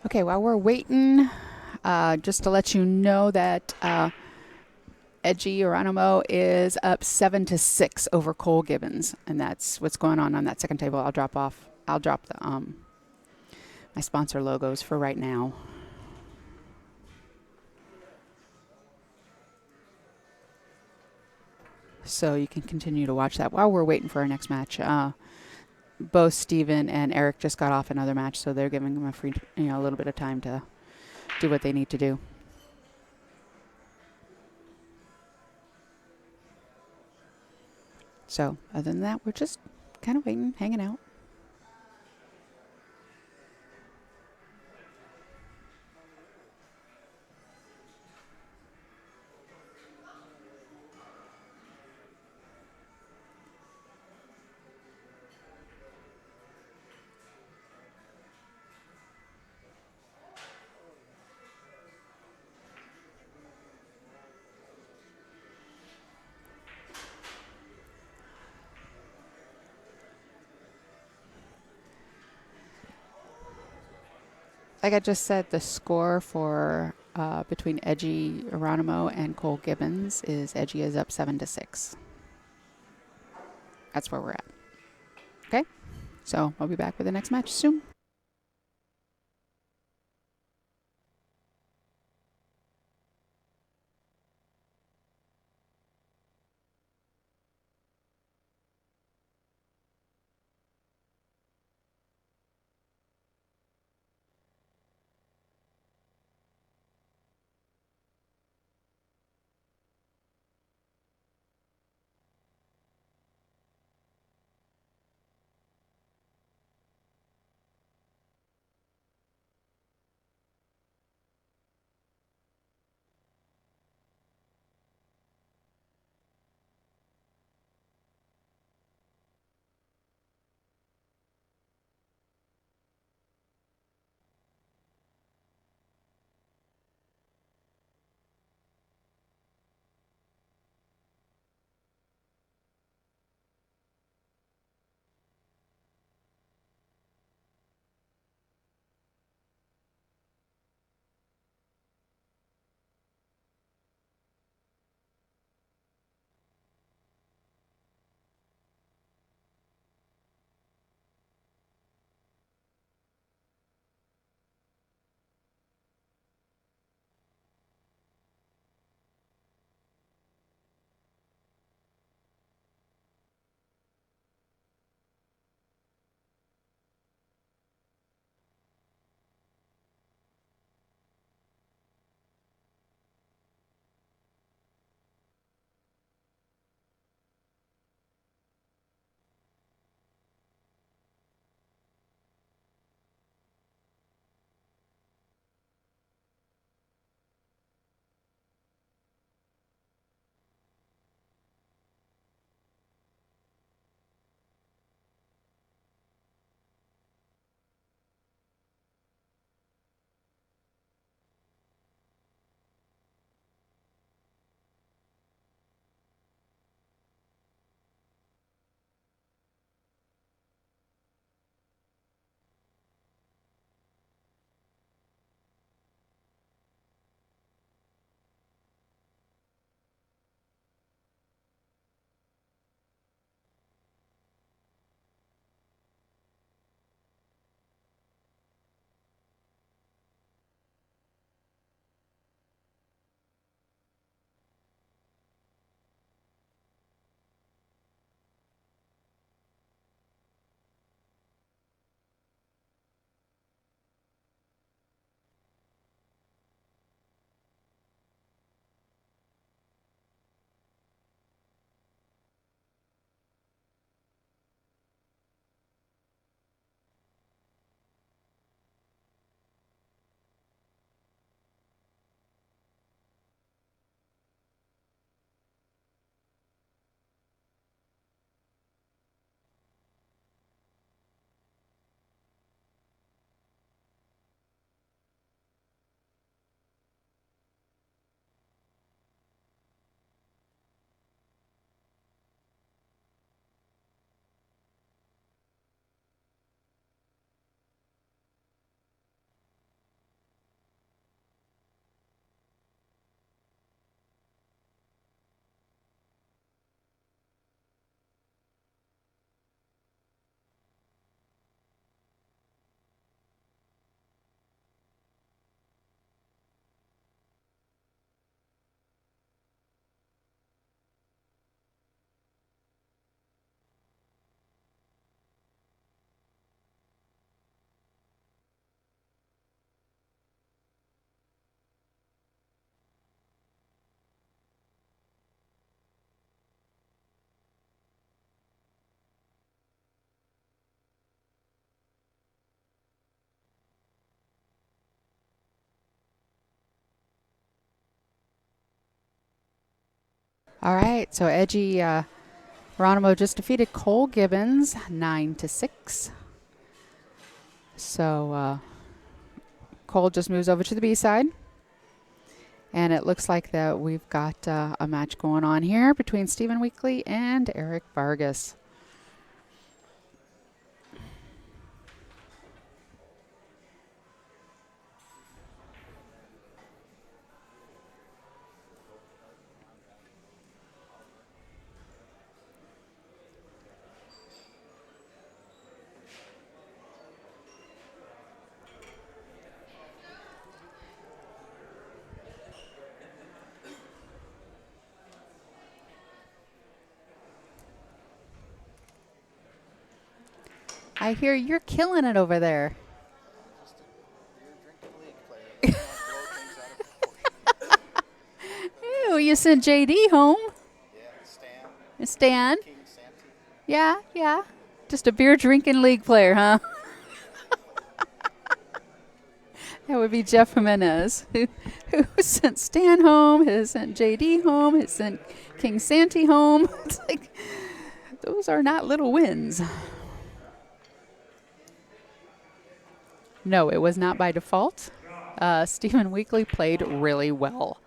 Okay, while we're waiting, just to let you know that Edgy Geronimo is up 7-6 over Cole Gibbons, and that's what's going on that second table. I'll drop off. I'll drop the my sponsor logos for right now. So you can continue to watch that while we're waiting for our next match. Both Steven and Eric just got off another match, so they're giving them a free, a little bit of time to do what they need to do. So other than that, we're just kind of waiting, hanging out. Like I just said, the score for between Edgy Geronimo and Cole Gibbons is Edgy is up 7-6. That's where we're at. Okay, so I'll be back with the next match soon. All right, so Edgy Geronimo just defeated Cole Gibbons 9-6. So Cole just moves over to the B side. And it looks like that we've got a match going on here between Stephen Weekly and Eric Vargas. I hear you're killing it over there. Ew, you sent JD home. Yeah, Stan. Yeah, yeah. Just a beer drinking league player, huh? That would be Jeff Jimenez, who sent Stan home, has sent JD home, has sent King Santee home. It's like, those are not little wins. No, it was not by default. Stephen Weekly played really well.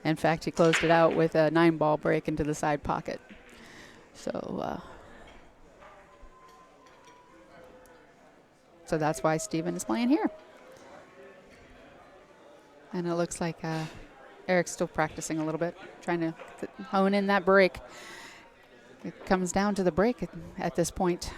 In fact, he closed it out with a 9-ball break into the side pocket. So that's why Stephen is playing here. And it looks like Eric's still practicing a little bit, trying to hone in that break. It comes down to the break at this point.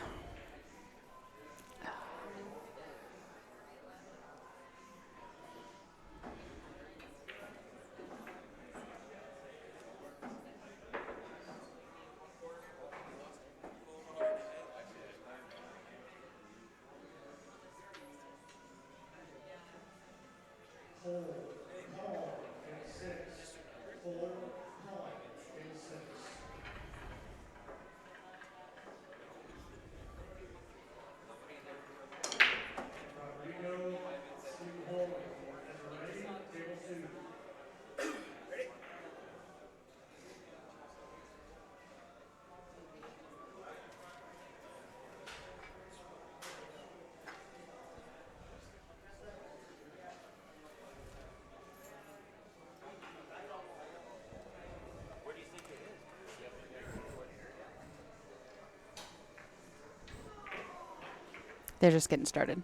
They're just getting started.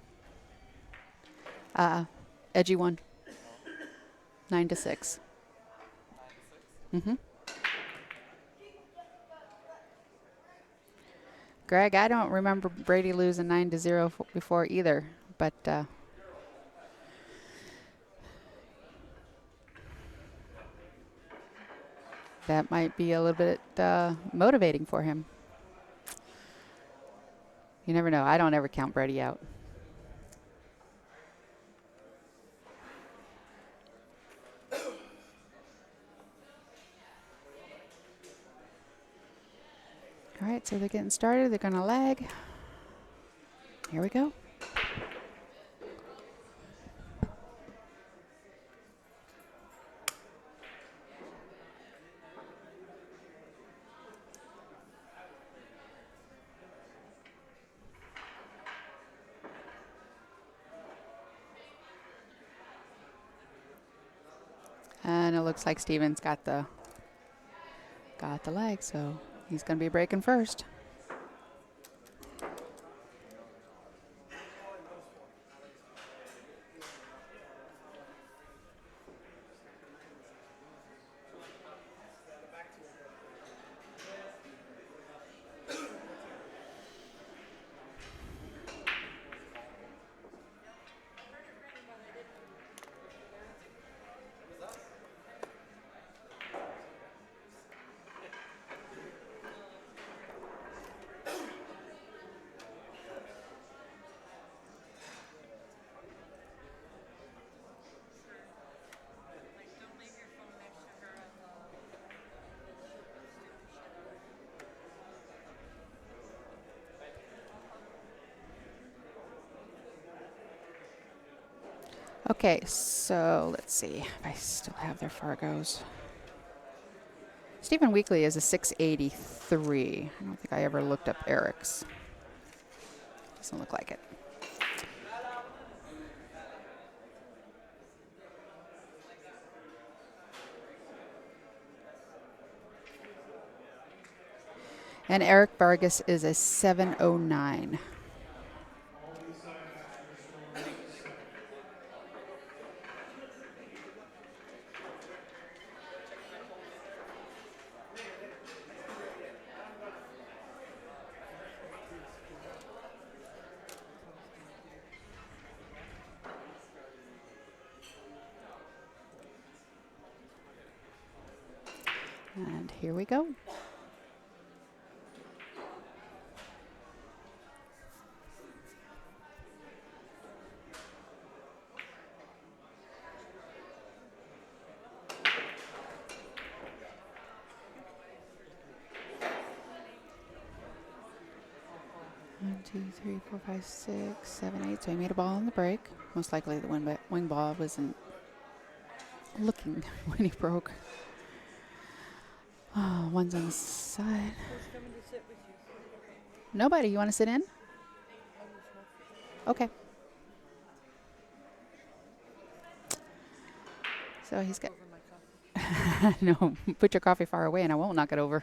Edgy won. 9-6. Mm-hmm. Greg, I don't remember Brady losing 9-0 before either, but that might be a little bit motivating for him. You never know. I don't ever count Brady out. All right, so they're getting started. They're going to lag. Here we go. And it looks like Steven's got the leg, so he's going to be breaking first. Okay, so let's see if I still have their Fargos. Stephen Weekly is a 683. I don't think I ever looked up Eric's. Doesn't look like it. And Eric Vargas is a 709. And here we go. One, two, three, four, five, six, seven, eight. So he made a ball on the break. Most likely the wing ball wasn't looking when he broke. Oh, one's on the side. Who's coming to sit with you? Nobody. You want to sit in? Okay. So he's got. Over my coffee. No, put your coffee far away and I won't knock it over.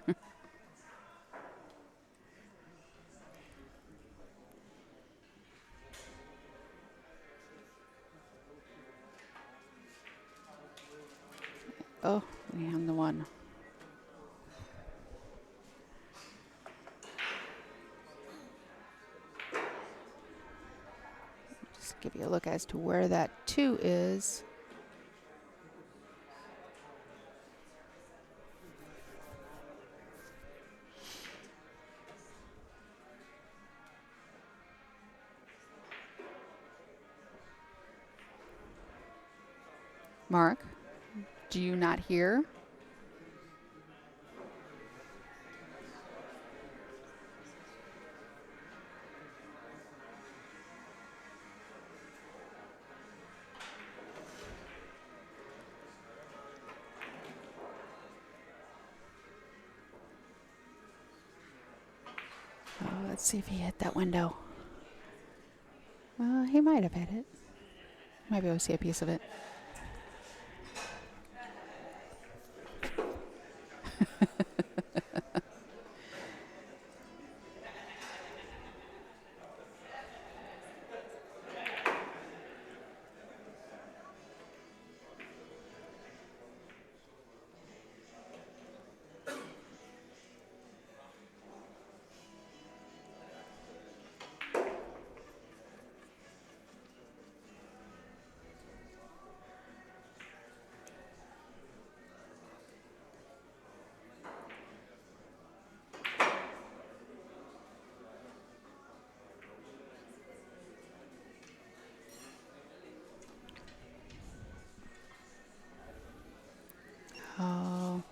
Oh, and the one. Just give you a look as to where that 2 is. Mark, do you not hear? Oh, let's see if he hit that window. He might have hit it. Might be able to see a piece of it. Oh,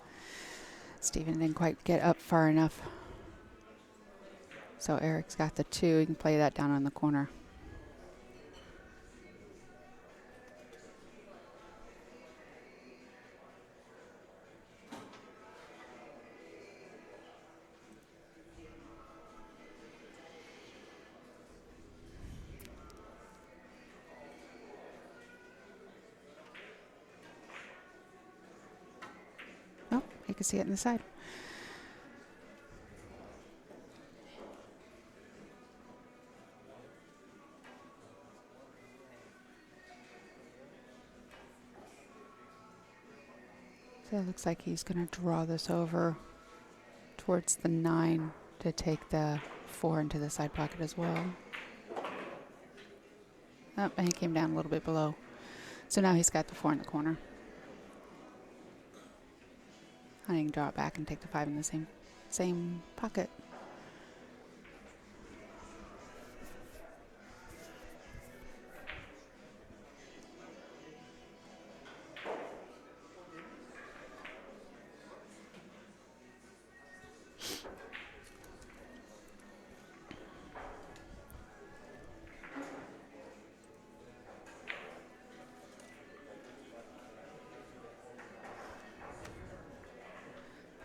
Stephen didn't quite get up far enough. So Eric's got the 2. You can play that down on the corner. Oh, you can see it in the side. So it looks like he's going to draw this over towards the 9 to take the 4 into the side pocket as well. Oh, and he came down a little bit below. So now he's got the 4 in the corner. And he can draw it back and take the 5 in the same pocket.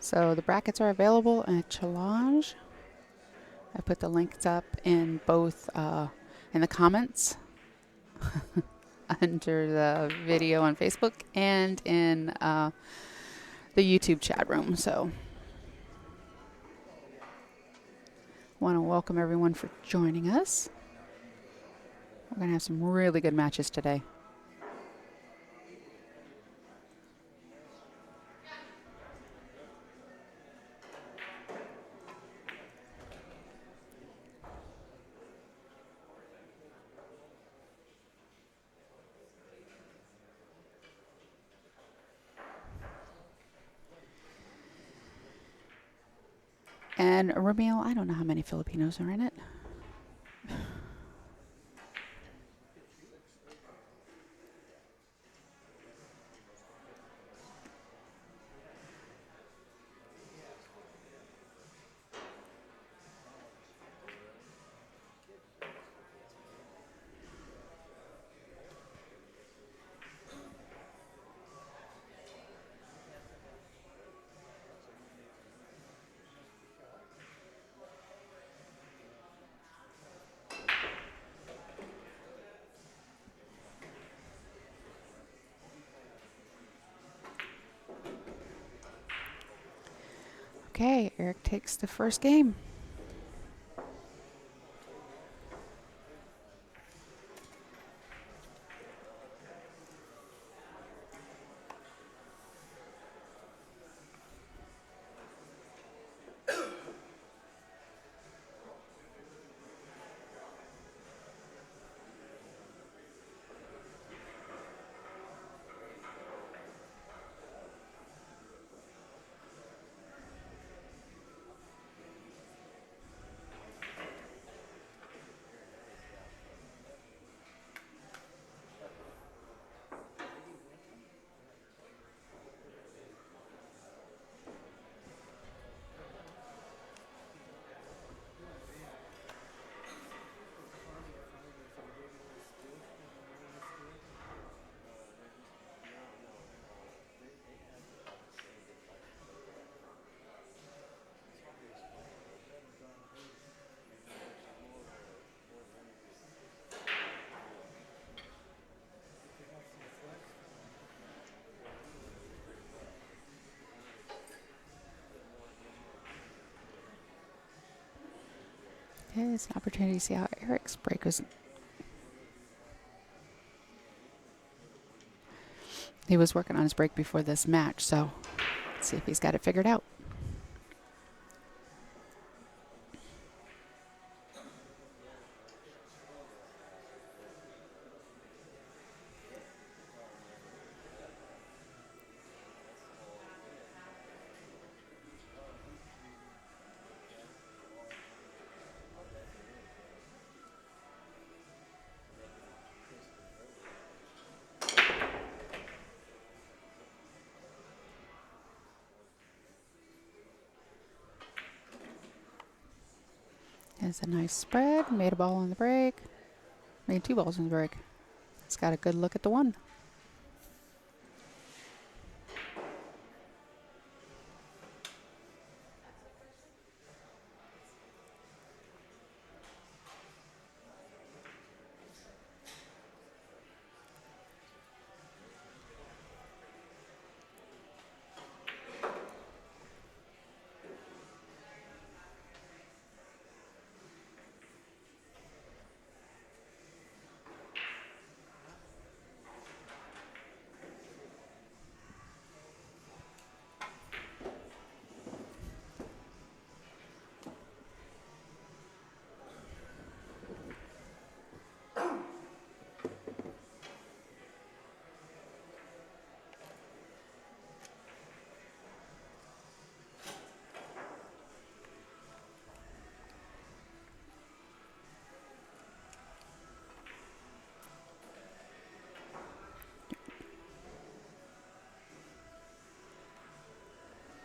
So the brackets are available at Challenge. I put the links up in both in the comments under the video on Facebook and in the YouTube chat room. So want to welcome everyone for joining us. We're going to have some really good matches today. And Ramil, I don't know how many Filipinos are in it. Okay, Eric takes the first game. Okay, it's an opportunity to see how Eric's break was. He was working on his break before this match, so let's see if he's got it figured out. There's a nice spread. Made a ball on the break. Made 2 balls on the break. He's got a good look at the one.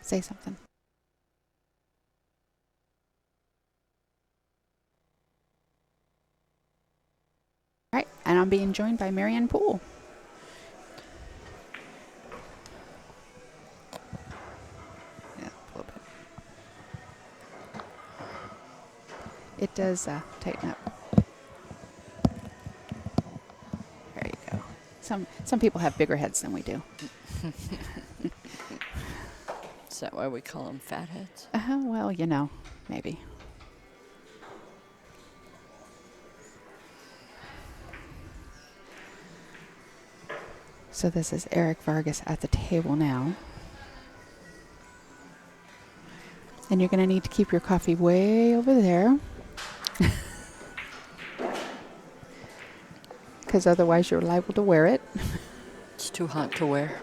Say something. All right, and I'm being joined by Marianne Poole. Yeah, It does tighten up. There you go. Some people have bigger heads than we do. Is that why we call them fatheads? Well, maybe. So this is Eric Vargas at the table now. And you're going to need to keep your coffee way over there. Because otherwise you're liable to wear it. It's too hot to wear.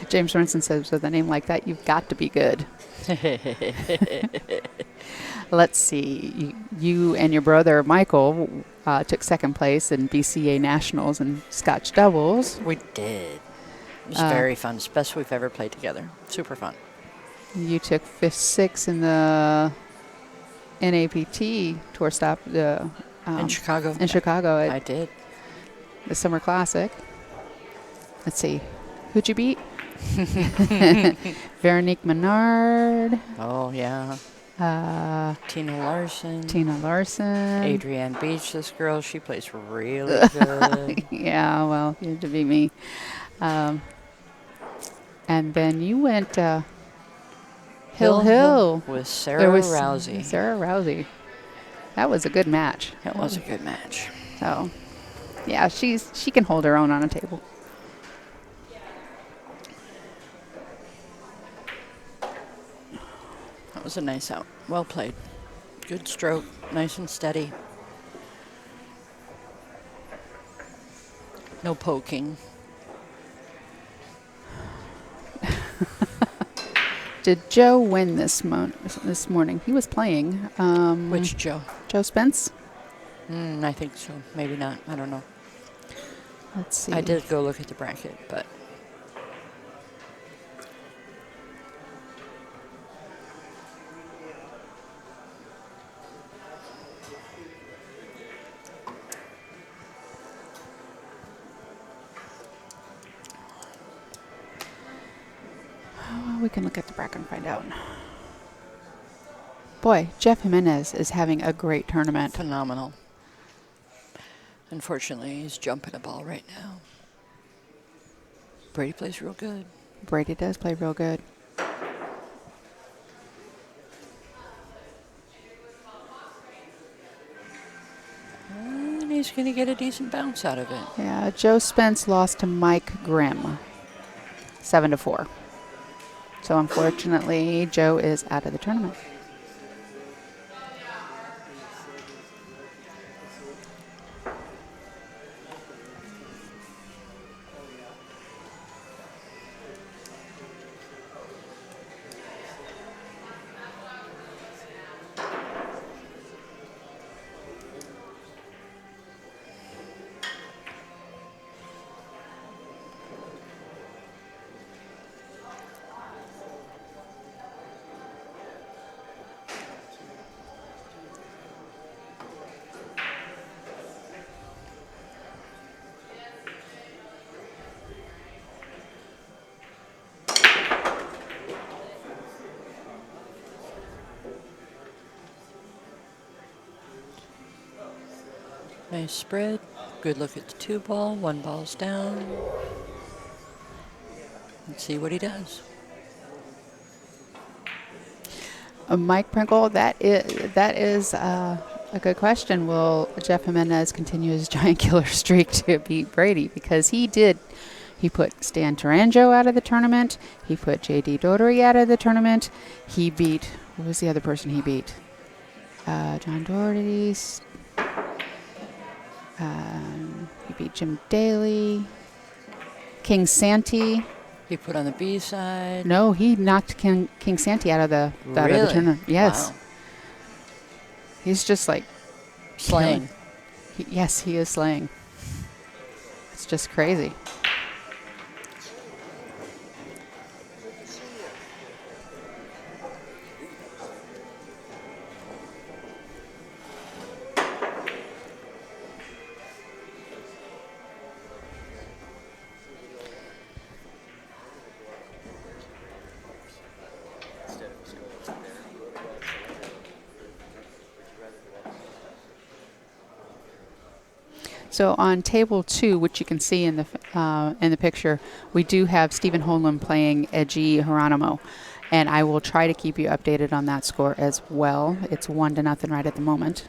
James Sorensen says, with a name like that, you've got to be good. Let's see. You and your brother, Michael, took second place in BCA Nationals and Scotch Doubles. We did. It was very fun. It's the best we've ever played together. Super fun. You took 5th, 6th in the NAPT tour stop In Chicago. In Chicago I at did. the Summer Classic. Let's see. Who'd you beat? Veronique Menard. Oh, yeah. Tina Larson. Tina Larson. Adrienne Beach, this girl, she plays really good. Yeah, well, you had to be me. And then you went Hill. with There Sarah was Rousey. Sarah Rousey. That was a good match. That was a good match. So, yeah, she can hold her own on a table. That was a nice out. Well played. Good stroke. Nice and steady. No poking. Did Joe win this morning? He was playing. Which Joe? Joe Spence? I think so. Maybe not. I don't know. Let's see. I did go look at the bracket, but We can look at the bracket and find out. Boy, Jeff Jimenez is having a great tournament. phenomenal. Unfortunately, he's jumping a ball right now. Brady plays real good. Brady does play real good. And he's going to get a decent bounce out of it. Yeah, Joe Spence lost to Mike Grimm, 7-4. So unfortunately, Joe is out of the tournament. Nice spread. Good look at the 2 ball. 1 ball's down. Let's see what he does. Mike Prinkle, that is a good question. Will Jeff Jimenez continue his giant killer streak to beat Brady? Because he put Stan Tarango out of the tournament. He put J.D. Doherty out of the tournament. He beat, who was the other person he beat? John Doherty. He beat Jim Daly. King Santee. He put on the B side. No, he knocked King Santee out of the tournament. Yes. Wow. He's just like Slaying. Yes, he is slaying. It's just crazy. So on table 2, which you can see in the picture, we do have Stephen Holm playing Edgy Geronimo, and I will try to keep you updated on that score as well. It's 1-0 right at the moment.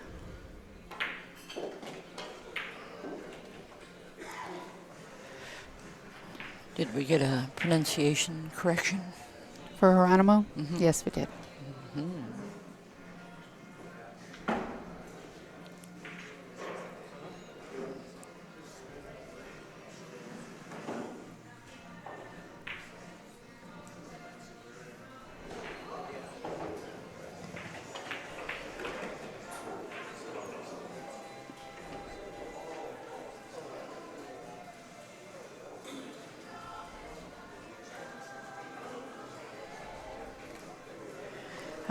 Did we get a pronunciation correction? For Geronimo? Mhm. Yes, we did.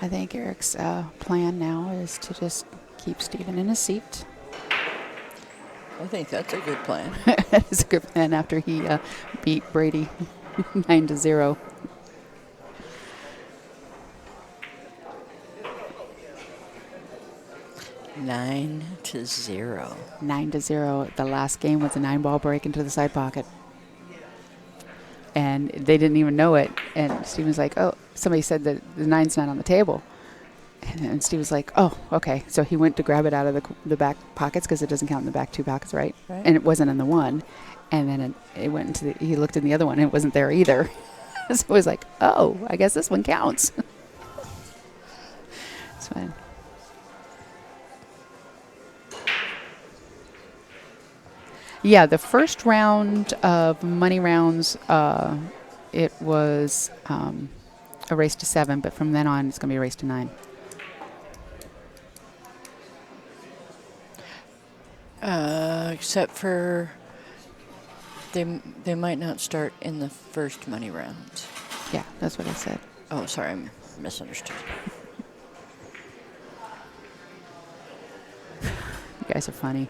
I think Eric's plan now is to just keep Stephen in his seat. I think that's a good plan. It's a good plan after he beat Brady 9-0. Nine to 0. 9-0. The last game was a 9-ball break into the side pocket. And they didn't even know it. And Steve was like, oh, somebody said that the 9's not on the table. And Steve was like, oh, okay. So he went to grab it out of the back pockets because it doesn't count in the back 2 pockets, right? Right. And it wasn't in the one. And then it went into he looked in the other one and it wasn't there either. So it was like, oh, I guess this one counts. It's fine. Yeah, the first round of money rounds, it was a race to 7, but from then on, it's going to be a race to 9. Except for they might not start in the first money round. Yeah, that's what I said. Oh, sorry, I misunderstood. You guys are funny.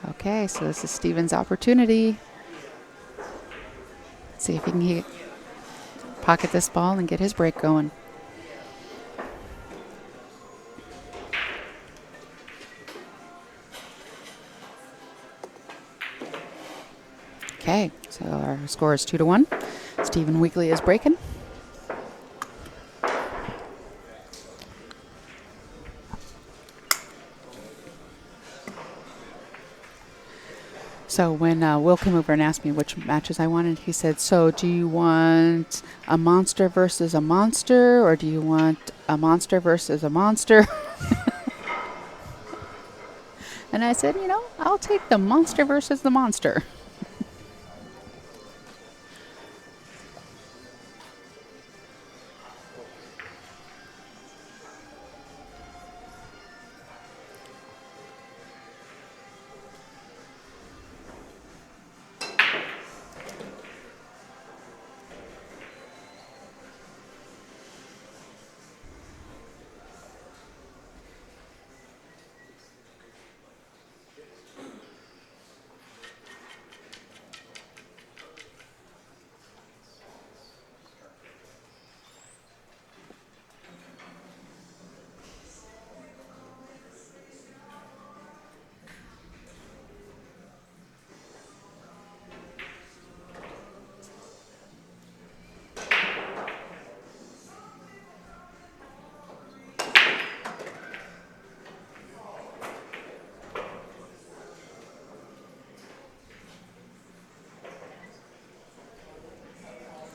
Okay, so this is Steven's opportunity. Let's see if he can pocket this ball and get his break going. Okay, so our score is 2-1. Stephen Weekly is breaking. So when Will came over and asked me which matches I wanted, he said, so do you want a monster versus a monster, or do you want a monster versus a monster? And I said, I'll take the monster versus the monster.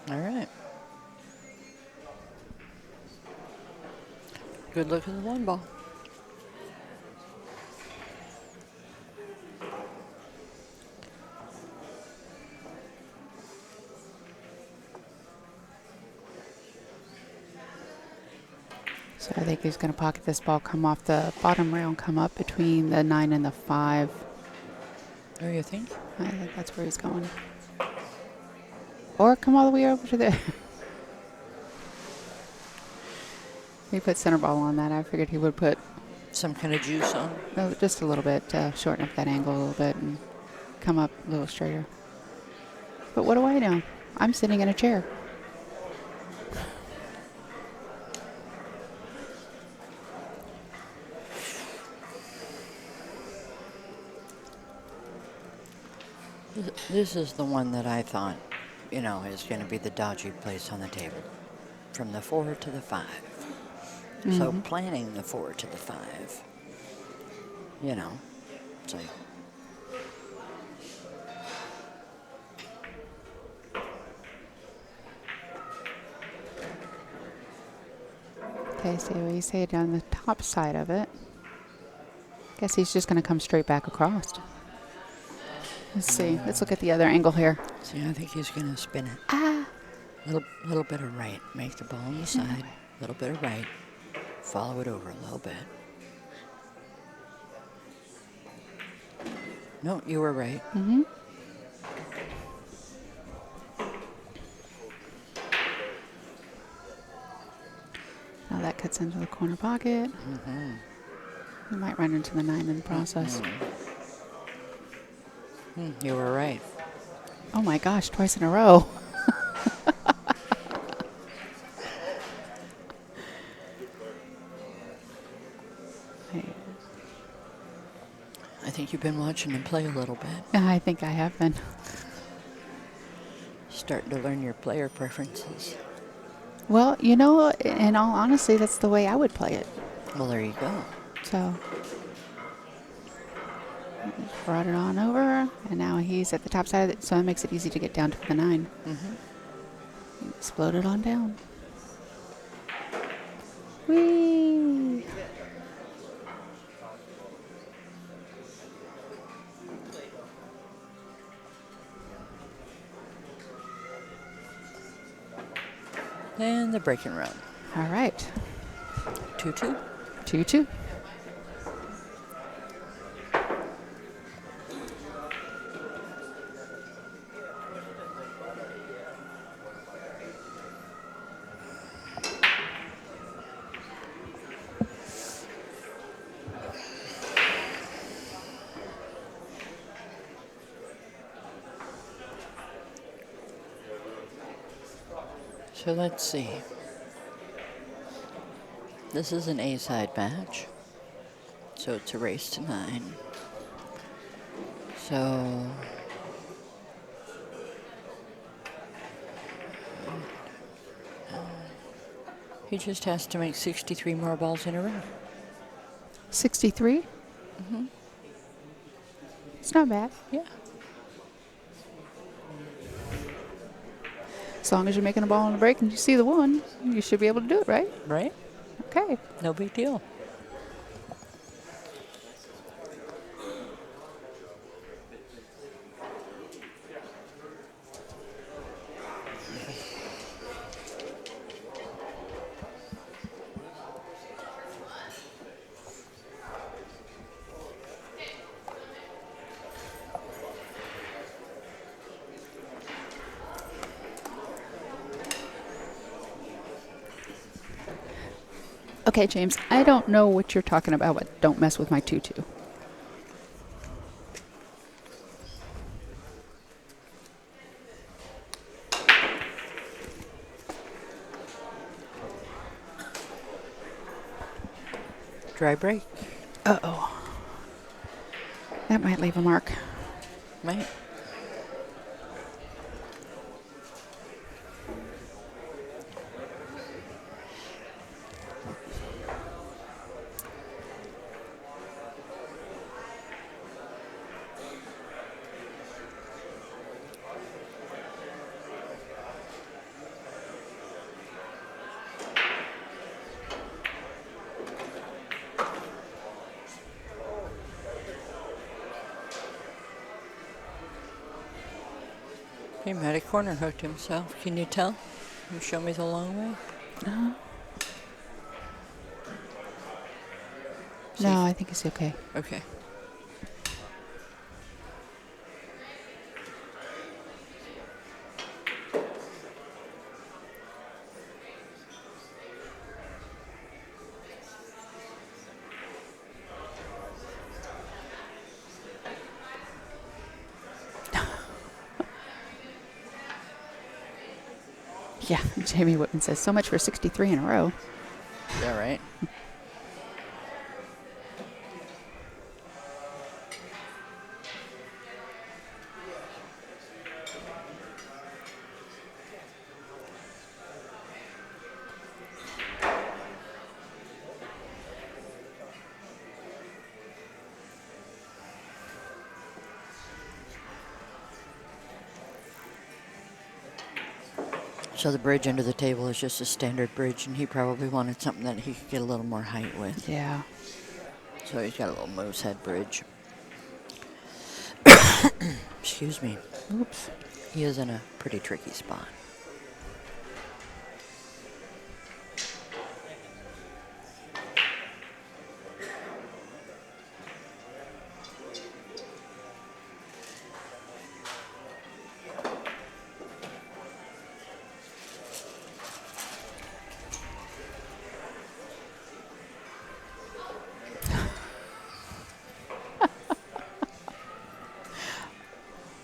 All right. Good luck with the 1 ball. So I think he's going to pocket this ball, come off the bottom rail, and come up between the 9 and the 5. Oh, you think? I think that's where he's going. Or come all the way over to the... He put center ball on that. I figured he would put Some kind of juice on. just a little bit, shorten up that angle a little bit. And come up a little straighter. But what do I know? I'm sitting in a chair. This is the one that I thought, is going to be the dodgy place on the table. From the 4 to the 5. So Mm-hmm. planning the 4 to the 5, so Okay, so we say it on the top side of it. Guess he's just going to come straight back across. Let's see. Let's look at the other angle here. see, I think he's going to spin it. Ah. Little bit of right. Make the ball on the side. Little bit of right. Follow it over a little bit. No, you were right. Mm-hmm. Now that cuts into the corner pocket. Mm-hmm. You might run into the 9 in the process. You were right. Oh my gosh, twice in a row. I think you've been watching him play a little bit. I think I have been. Starting to learn your player preferences. Well, in all honesty, that's the way I would play it. Well, there you go. So, brought it on over, and now he's at the top side of it, so it makes it easy to get down to the 9. Mm-hmm. Explode it on down. Whee! And the breaking run. All right. 2-2. 2-2. So let's see. This is an A-side match. So it's a race to 9. So he just has to make 63 more balls in a row. 63? Mm-hmm. It's not bad. Yeah. As long as you're making a ball on the break and you see the 1, you should be able to do it, right? Right? Okay. No big deal. Okay, James, I don't know what you're talking about, but don't mess with my 2-2. Dry break. Uh-oh. That might leave a mark. Might. He might have corner hooked himself. Can you tell? Can you show me the long way? No, I think it's okay. Okay. Yeah, Jamie Whitman says, so much for 63 in a row. Yeah, right. So the bridge under the table is just a standard bridge, and he probably wanted something that he could get a little more height with. Yeah. So he's got a little moose head bridge. Excuse me. Oops. He is in a pretty tricky spot.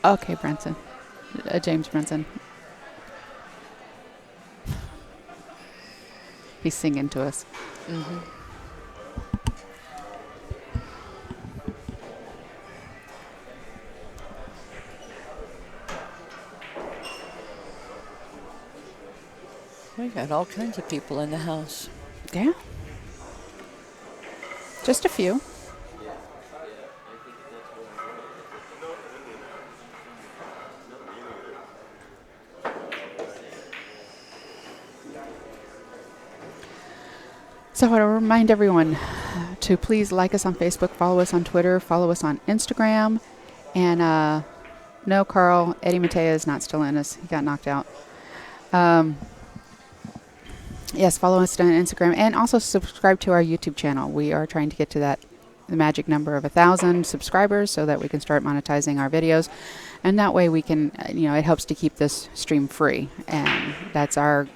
Okay, Brenson. James Brenson. He's singing to us. Mm-hmm. We got all kinds of people in the house. Yeah. Just a few. So I want to remind everyone to please like us on Facebook, follow us on Twitter, follow us on Instagram. And no, Carl, Eddie Matea is not still in us. He got knocked out. Yes, follow us on Instagram and also subscribe to our YouTube channel. We are trying to get to the magic number of 1,000 subscribers so that we can start monetizing our videos. And that way we can, it helps to keep this stream free. And that's our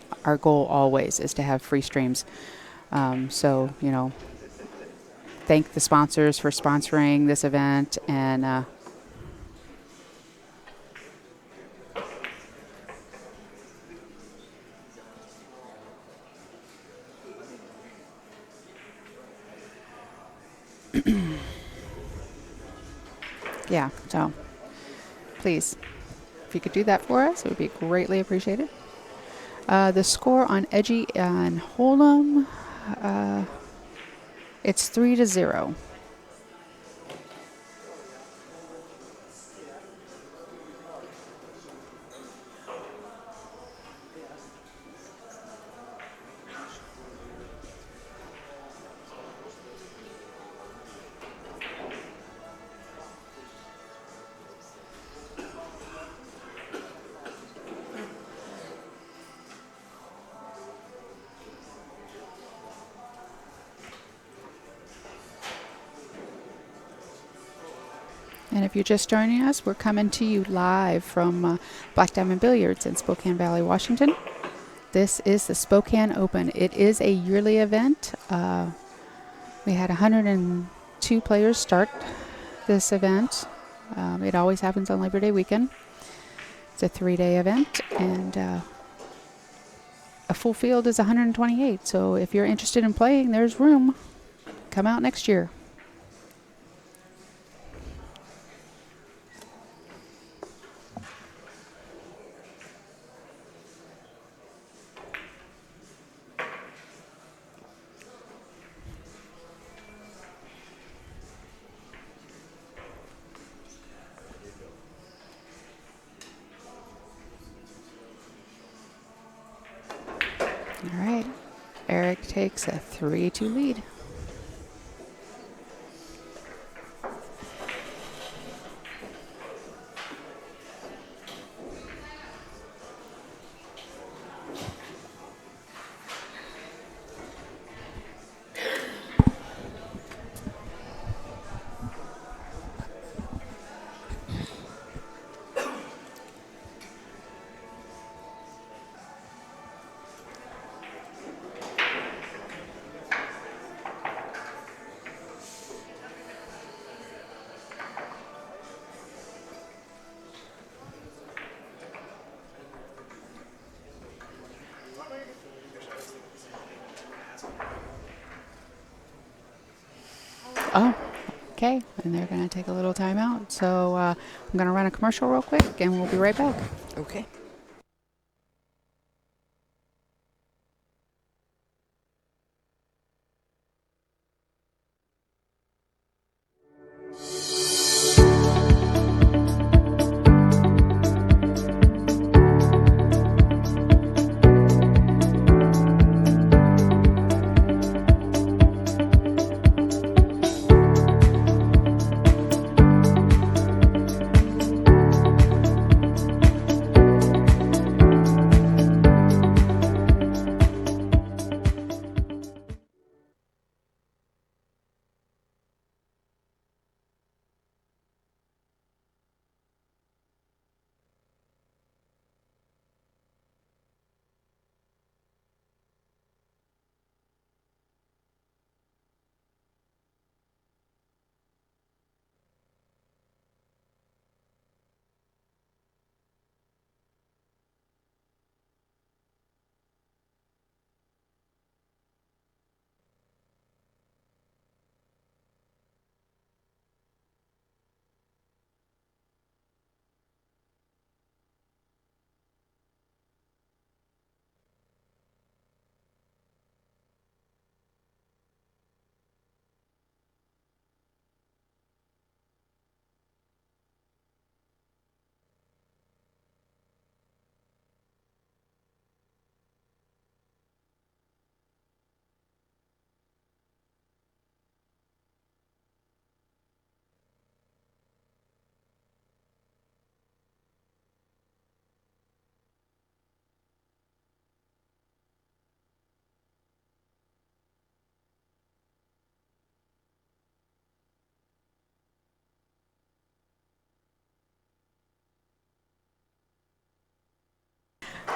goal always, is to have free streams. So, thank the sponsors for sponsoring this event. And yeah, so please, if you could do that for us, it would be greatly appreciated. The score on Edgy and Hold'em, it's 3-0. And if you're just joining us, we're coming to you live from Black Diamond Billiards in Spokane Valley, Washington. This is the Spokane Open. It is a yearly event. We had 102 players start this event. It always happens on Labor Day weekend. It's a 3-day event, and a full field is 128. So if you're interested in playing, there's room. Come out next year. All right. Eric takes a 3-2 lead. Oh, okay. And they're going to take a little time out. So I'm going to run a commercial real quick, and we'll be right back. Okay.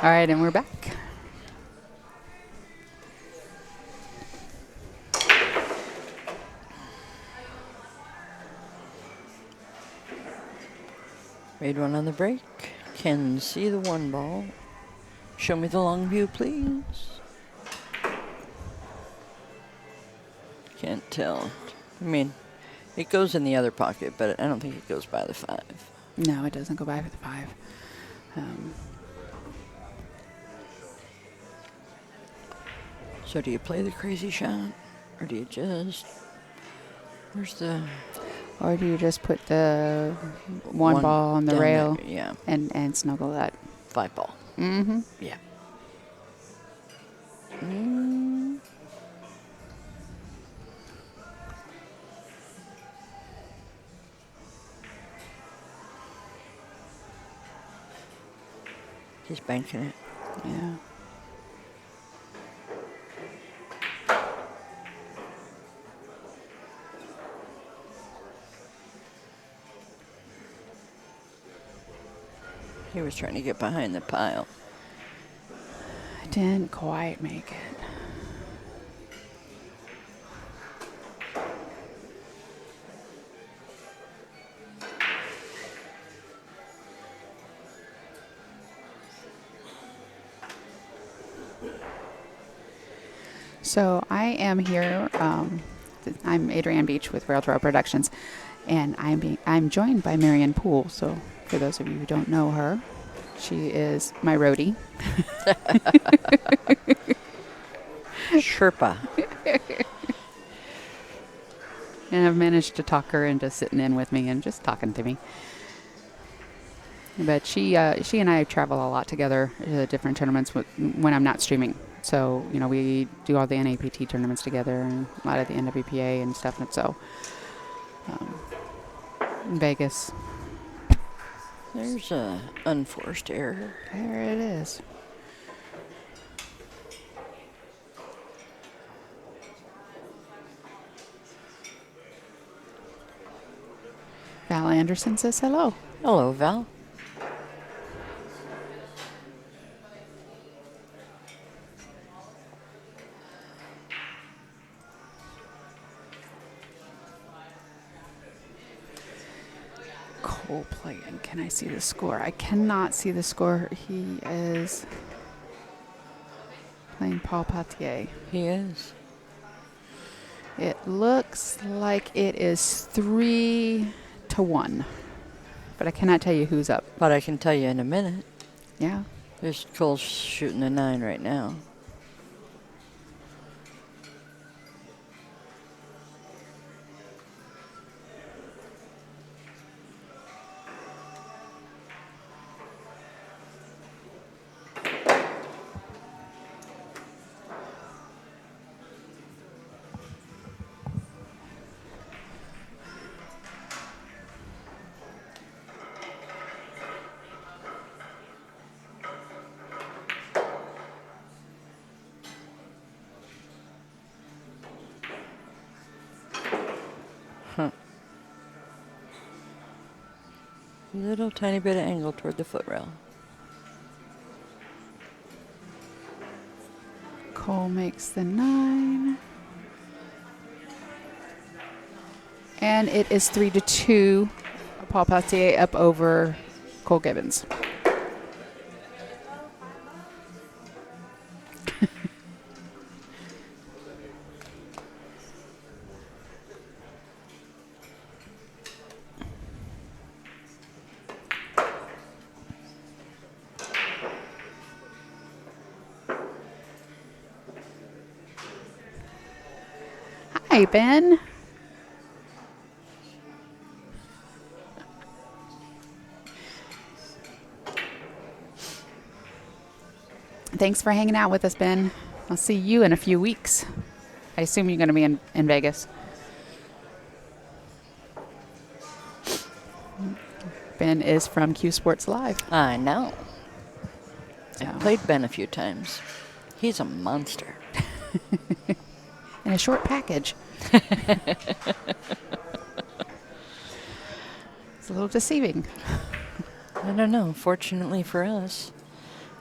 All right, and we're back. Made one on the break. Can see the one ball. Show me the long view, please. Can't tell. I mean, it goes in the other pocket, but I don't think it goes by the 5. No, it doesn't go by for the 5. So do you play the crazy shot? Or do you just... Where's the... Or do you just put the one ball on the down rail there? Yeah. and snuggle that? 5 ball. Mm-hmm. Yeah. He's banking it. Yeah. He was trying to get behind the pile. I didn't quite make it. So I am here. I'm Adrienne Beach with Railroad Productions, and I'm joined by Marianne Poole. So for those of you who don't know her, she is my roadie. Sherpa. And I've managed to talk her into sitting in with me and just talking to me. But she and I travel a lot together to different tournaments when I'm not streaming. So, we do all the NAPT tournaments together and a lot of the NWPA and stuff. And so, in Vegas. There's a unforced error. There it is. Val Anderson says hello. Hello, Val. Cole playing. Can I see the score? I cannot see the score. He is playing Paul Patier. He is. It looks like it is 3-1, but I cannot tell you who's up. But I can tell you in a minute. Yeah. There's Cole shooting a 9 right now. Little tiny bit of angle toward the footrail. Cole makes the 9. And it is 3-2. Paul Pautier up over Cole Gibbons. Hi, Ben. Thanks for hanging out with us, Ben. I'll see you in a few weeks. I assume you're going to be in Vegas. Ben is from Q Sports Live. I know. So. I've played Ben a few times. He's a monster. In a short package. It's a little deceiving. I don't know. Fortunately for us,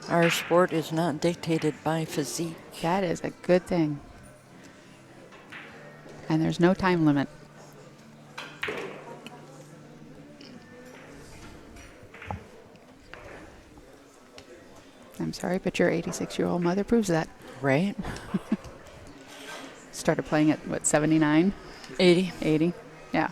our sport is not dictated by physique. That is a good thing. And there's no time limit. I'm sorry, but your 86-year-old mother proves that. Right? Started playing at, what, 79? 80. 80? Yeah.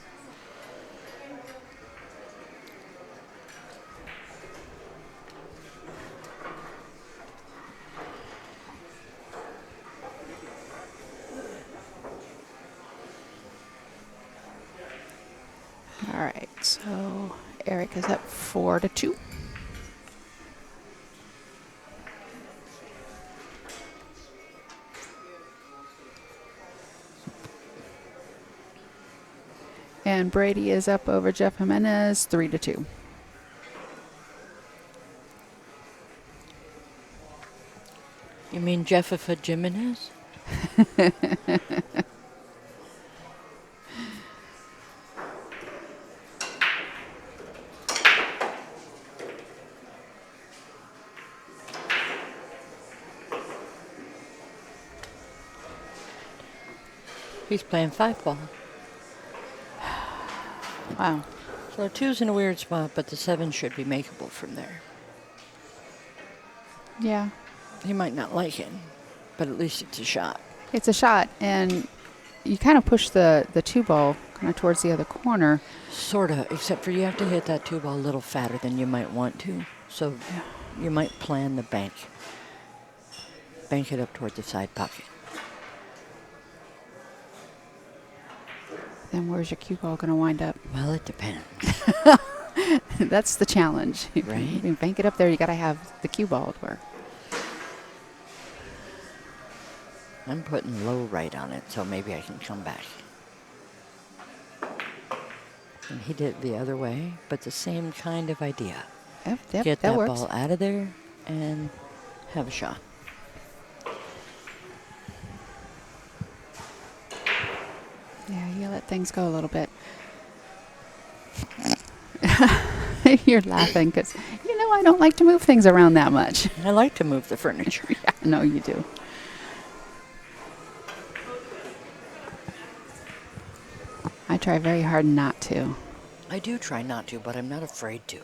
All right, so Eric is up 4-2. And Brady is up over Jeff Jimenez 3-2. You mean Jeffifa Jimenez? He's playing 5-ball. Wow. So 2's in a weird spot, but the 7 should be makeable from there. Yeah. He might not like it, but at least it's a shot. It's a shot, and you kind of push the 2-ball kind of towards the other corner. Sort of, except for you have to hit that 2-ball a little fatter than you might want to. So you might plan the bank. Bank it up toward the side pocket. Then where's your cue ball going to wind up? Well, it depends. That's the challenge. Right. You can bank it up there. You got to have the cue ball to work. I'm putting low right on it, so maybe I can come back. And he did it the other way, but the same kind of idea. Yep, Get that that works. ball out of there and have a shot. Yeah, you let things go a little bit. You're laughing because, I don't like to move things around that much. I like to move the furniture. Yeah, no, you do. I try very hard not to. I do try not to, but I'm not afraid to.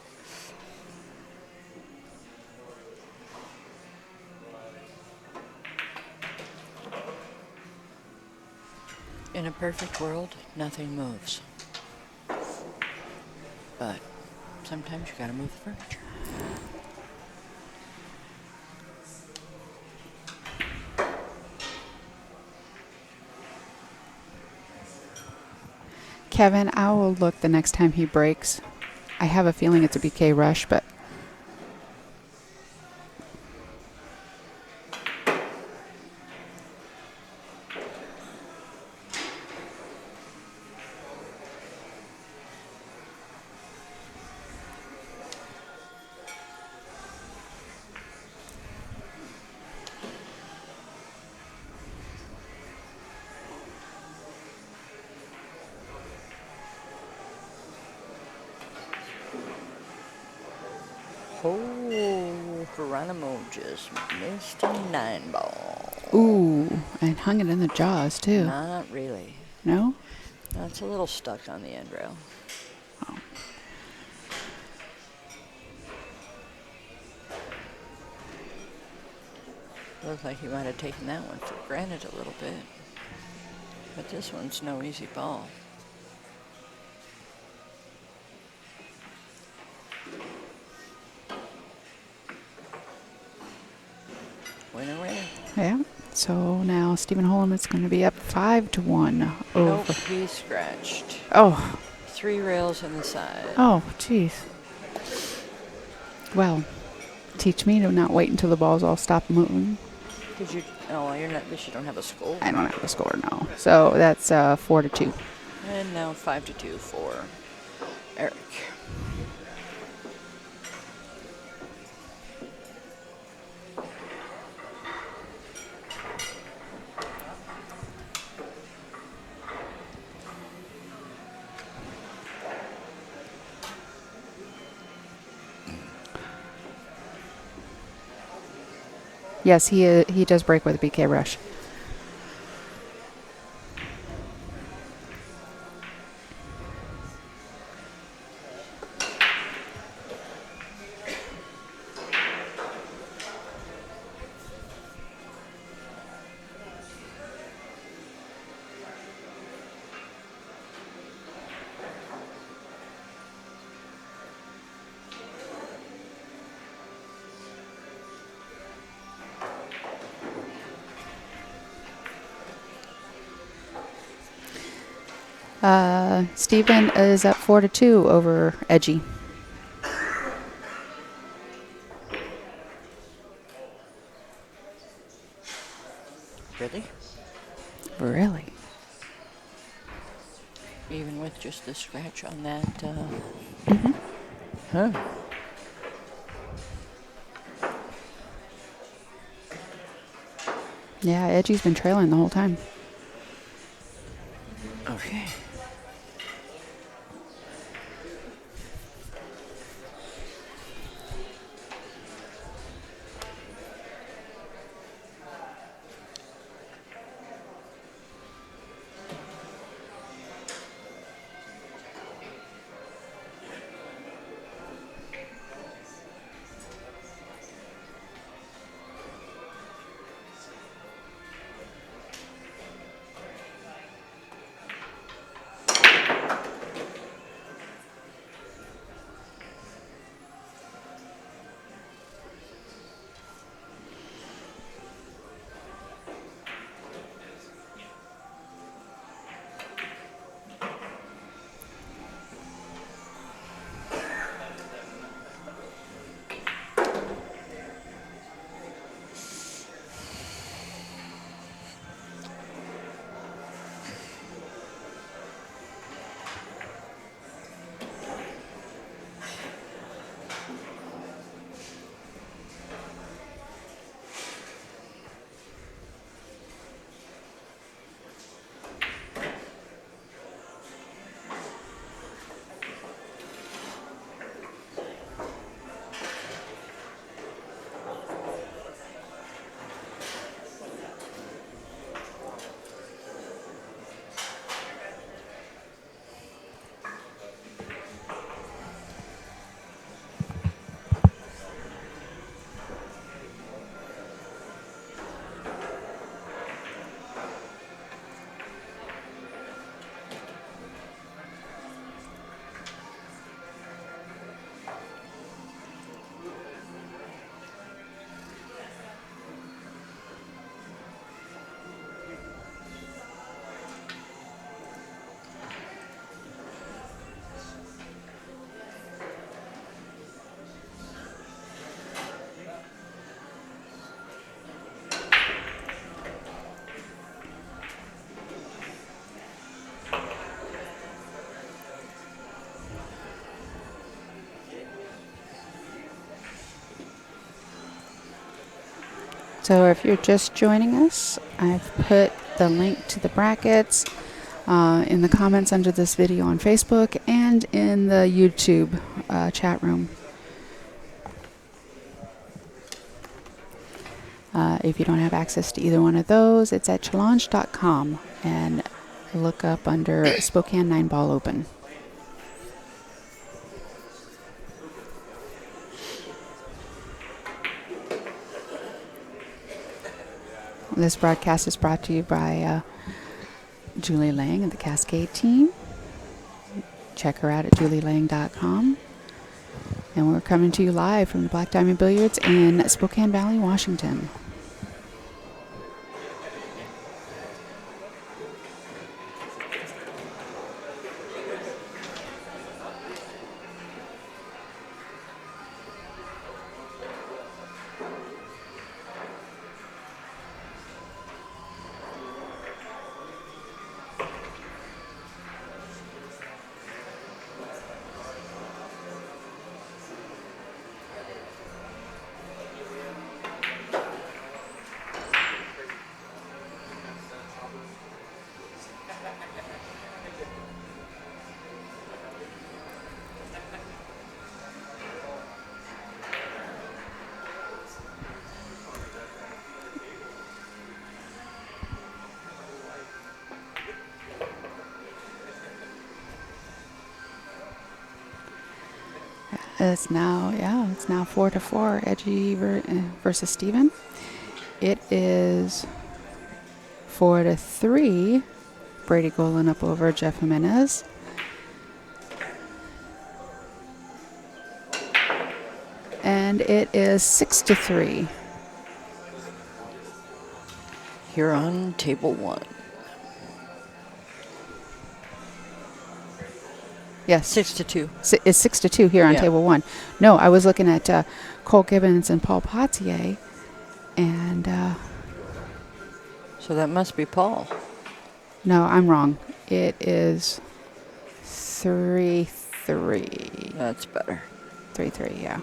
In a perfect world, nothing moves. But sometimes you gotta move the furniture. Kevin, I will look the next time he breaks. I have a feeling it's a BK rush, but Oh, Geronimo just missed a 9-ball. ooh, and hung it in the jaws too. Not really. No? No, it's a little stuck on the end rail. Oh. Looks like he might have taken that one for granted a little bit. But this one's no easy ball. Winner, winner. Yeah. So now Stephen Holm is going to be up 5-1 over. Nope, he scratched. Oh, 3 rails in the side. oh, jeez. Well, teach me to not wait until the balls all stop moving. Did you? Oh, you're not. At least you don't have a score. I don't have the score now. So that's 4-2. And now 5-2 for Eric. Yes, he does break with a BK rush. Stephen is up 4-2 over Edgy. Really? Really? Even with just the scratch on that. Mm-hmm. Huh. Yeah, Edgy's been trailing the whole time. Okay. So if you're just joining us, I've put the link to the brackets in the comments under this video on Facebook and in the YouTube chat room. If you don't have access to either one of those, it's at challenge.com and look up under Spokane 9-Ball Open. This broadcast is brought to you by Julie Lang and the Cascade team. Check her out at julielang.com. And we're coming to you live from the Black Diamond Billiards in Spokane Valley, Washington. It's now 4-4, Edgy versus Steven. It is 4-3, Brady Golan up over Jeff Jimenez. And it is 6-3. Here on table 1. Yes. 6-2. It's 6-2 here on Yeah. table 1. No, I was looking at Cole Gibbons and Paul Potier, and So that must be Paul. no, I'm wrong. It is 3-3. That's better. 3-3, yeah.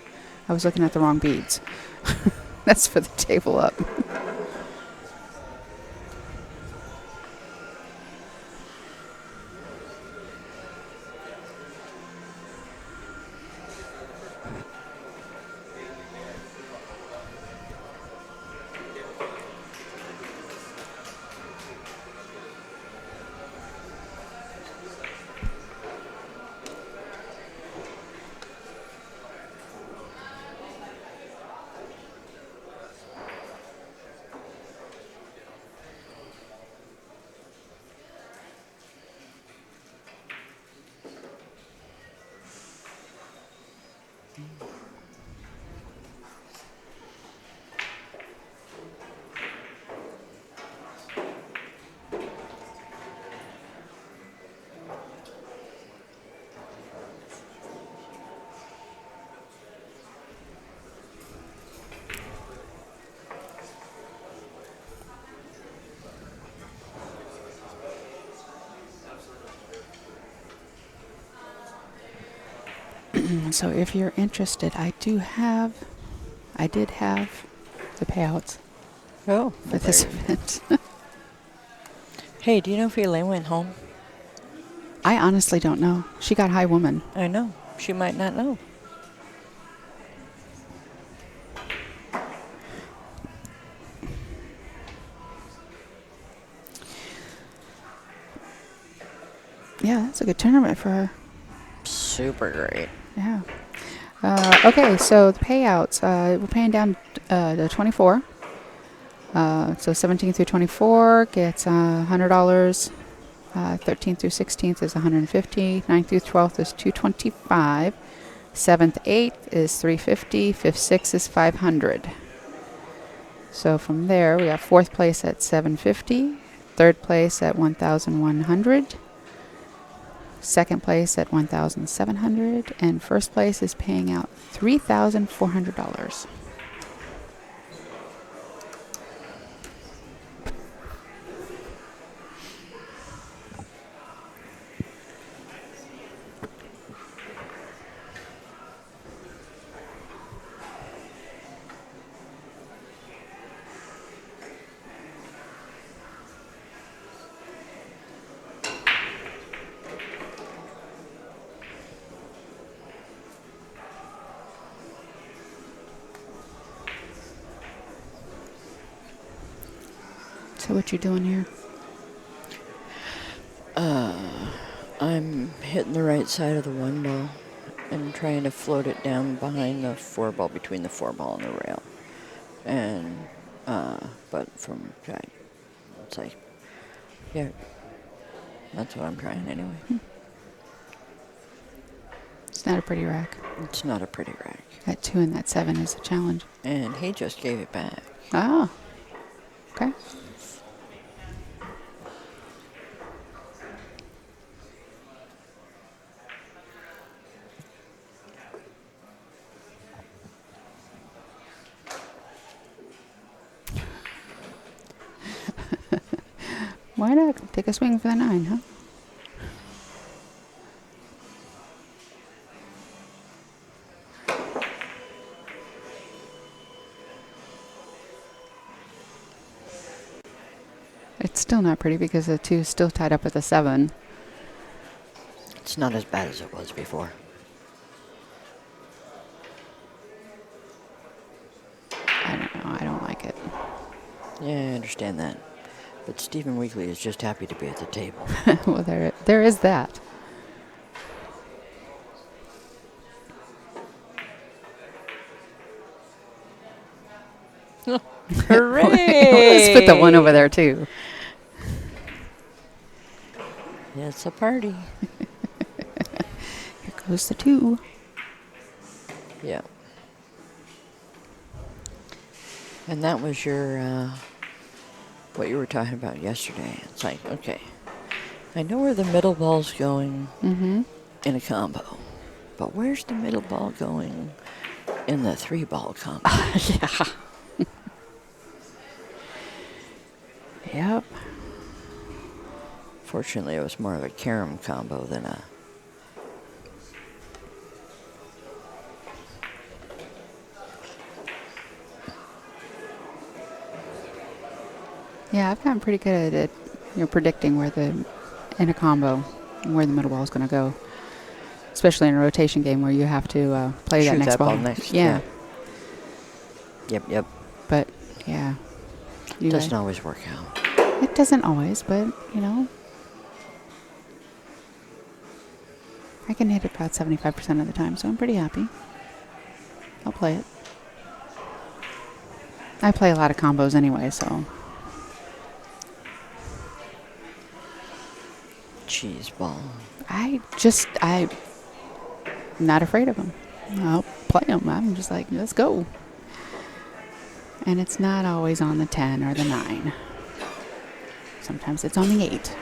I was looking at the wrong beads. That's for the table up. So if you're interested, I did have the payouts Oh, for this event. Hey, do you know if Elaine went home? I honestly don't know. She got high woman. I know. She might not know. Yeah, that's a good tournament for her. Super great. Yeah. Okay, so the payouts. We're paying down to 24. So 17 through 24 gets $100. 13th through 16th is 150. 9th through 12th is 225. 7th, 8th is 350. 5th, 6th is 500. So from there, we have 4th place at 750. 3rd place at 1,100. 2nd place at $1,700, and 1st place is paying out $3,400. So what you doing here? I'm hitting the right side of the 1 ball and trying to float it down behind the 4 ball, between the 4 ball and the rail. And, but from, it's like, yeah, that's what I'm trying anyway. It's not a pretty rack. It's not a pretty rack. That 2 and that 7 is a challenge. And he just gave it back. Ah. Okay. Why not take a swing for the 9, huh? It's still not pretty because the 2 is still tied up with the 7. It's not as bad as it was before. I don't know. I don't like it. Yeah, I understand that. But Stephen Weekly is just happy to be at the table. Well, there is that. Hooray! Let's put the 1 over there too. It's a party. Here goes the 2. Yeah. And that was your, what you were talking about yesterday. It's like, okay, I know where the middle ball's going Mm-hmm. in a combo, but where's the middle ball going in the 3-ball combo? Yeah. Yep. Fortunately, it was more of a carom combo than a... Yeah, I've gotten pretty good at it, predicting in a combo, where the middle ball is going to go. Especially in a rotation game where you have to play that Shoot next that ball. ball next, Yeah. Yep. But, yeah. Doesn't always work out. It doesn't always, but, I can hit it about 75% of the time, so I'm pretty happy. I'll play it. I play a lot of combos anyway, so. Cheese ball. I'm not afraid of them. I'll play them. I'm just like, let's go. And it's not always on the 10 or the 9. Sometimes it's on the 8.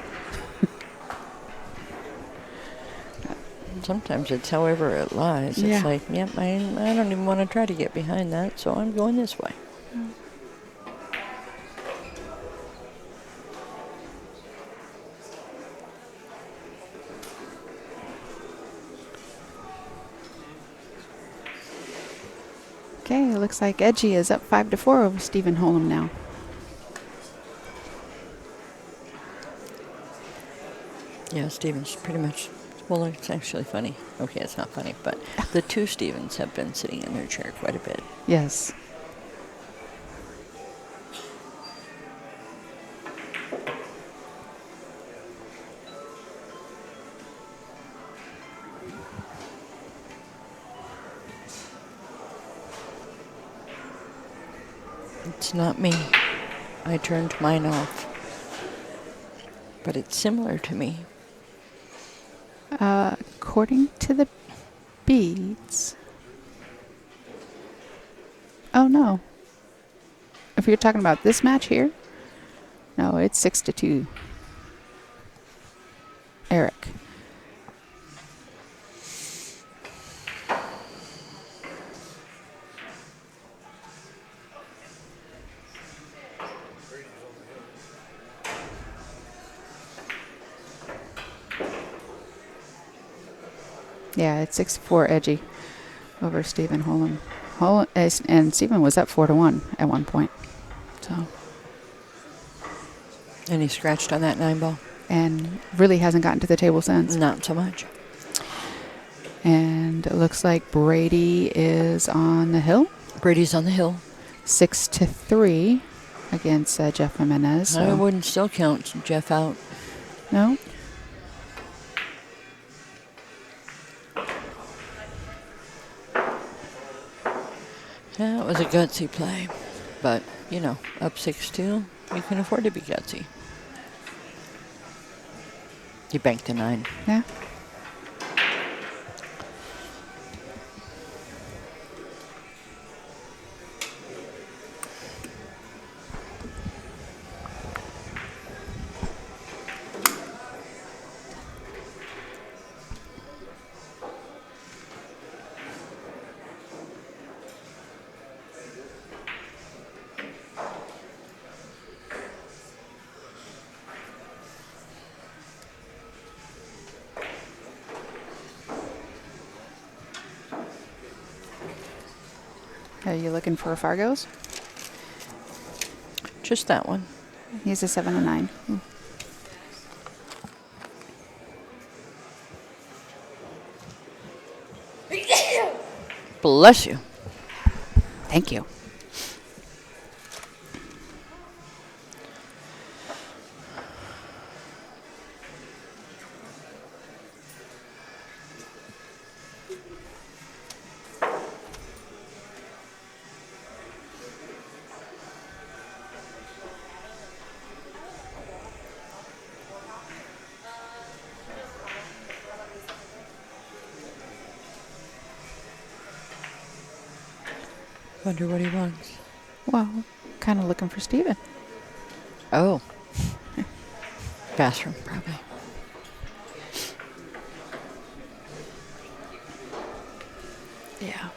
Sometimes it's however it lies. Yeah. It's like, yep, I don't even want to try to get behind that, so I'm going this way. Okay, it looks like Edgy is up 5-4 over Stephen Holm now. Yeah, Stevens pretty much... Well, it's actually funny. Okay, it's not funny, but the 2 Stevens have been sitting in their chair quite a bit. Yes. It's not me. I turned mine off. But it's similar to me. According to the beads. Oh, no. If you're talking about this match here, no, it's 6-2. Eric. Yeah, it's 6-4 Edgy over Stephen Holm. And Stephen was up 4-1 at one point. So. And he scratched on that 9 ball? And really hasn't gotten to the table since. Not so much. And it looks like Brady is on the hill. Brady's on the hill. 6-3. against Jeff Jimenez. I So. wouldn't still count Jeff out. No? Yeah, it was a gutsy play. But, you know, up 6-2, you can afford to be gutsy. You banked a 9. Yeah. Are you looking for a Fargo's? Just that one. He's a 7 and 9. Bless you. Thank you. Wonder what he wants. Well, kind of looking for Steven. Oh. Bathroom, probably. Yeah.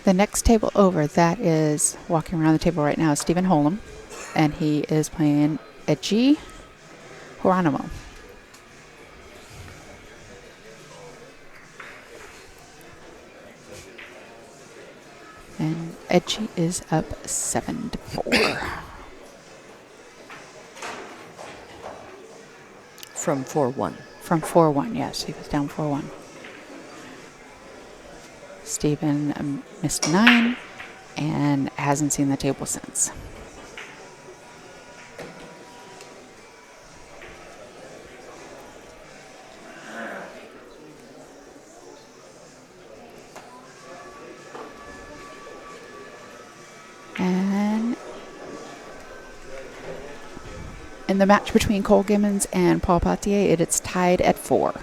The next table over, that is walking around the table right now, is Stephen Holm, and he is playing Edgy Geronimo. And Edgy is up 7-4. From 4-1. From 4-1, yes, he was down 4-1. Stephen missed 9 and hasn't seen the table since. And in the match between Cole Gibbons and Paul Potier, it's tied at 4.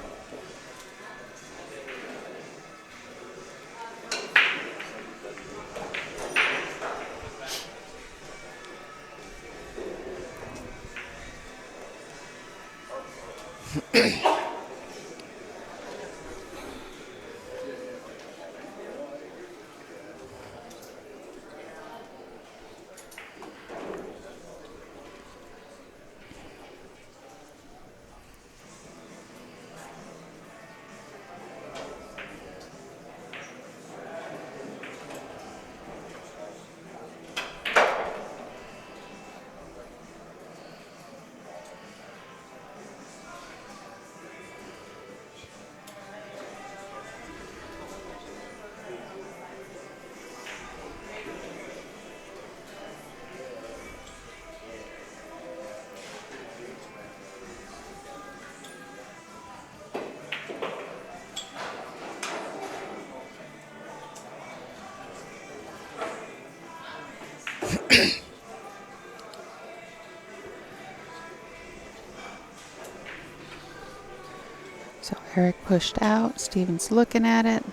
So Eric pushed out. Steven's looking at it.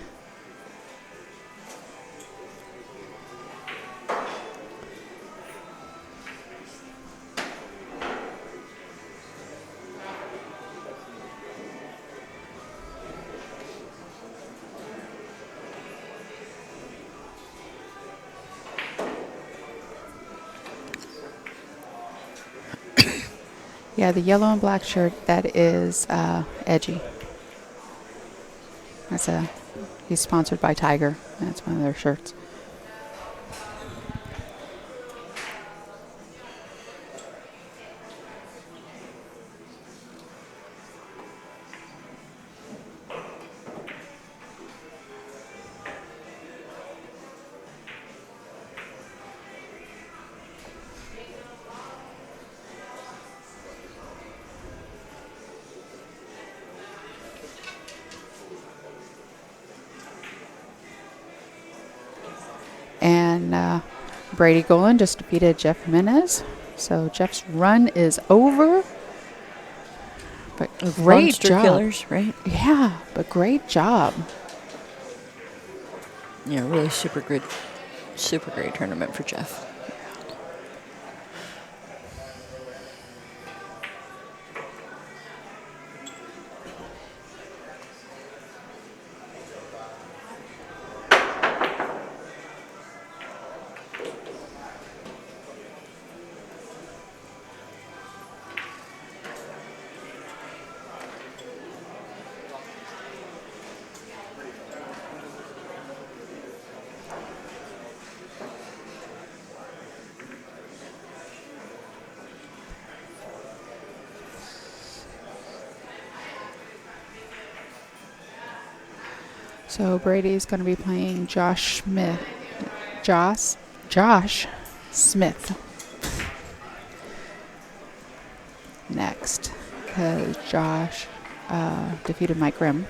Yeah, the yellow and black shirt, that is Edgy. He's sponsored by Tiger. That's one of their shirts. And Brady Golan just defeated Jeff Jimenez. So Jeff's run is over. But great Monster job. killers, right? Yeah, but great job. Yeah, really super great tournament for Jeff. So Brady's going to be playing Josh Smith. Josh Smith. Next, because Josh defeated Mike Grimm.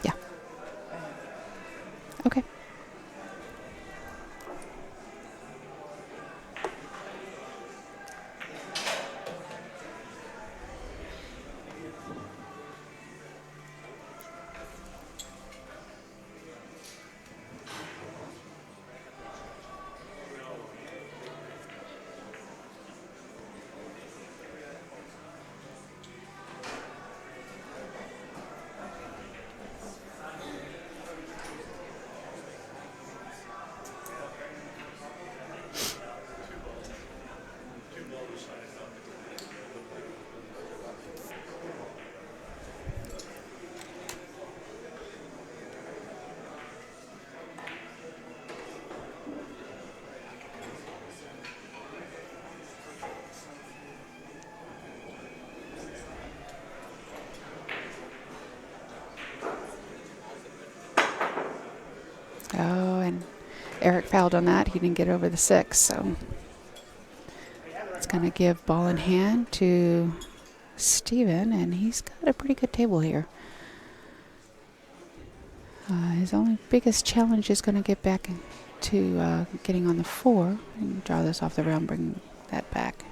Yeah. Okay. Oh, and Eric fouled on that. He didn't get over the 6, so it's going to give ball in hand to Steven, and he's got a pretty good table here. His only biggest challenge is going to get back to getting on the 4 and draw this off the rail and bring that back.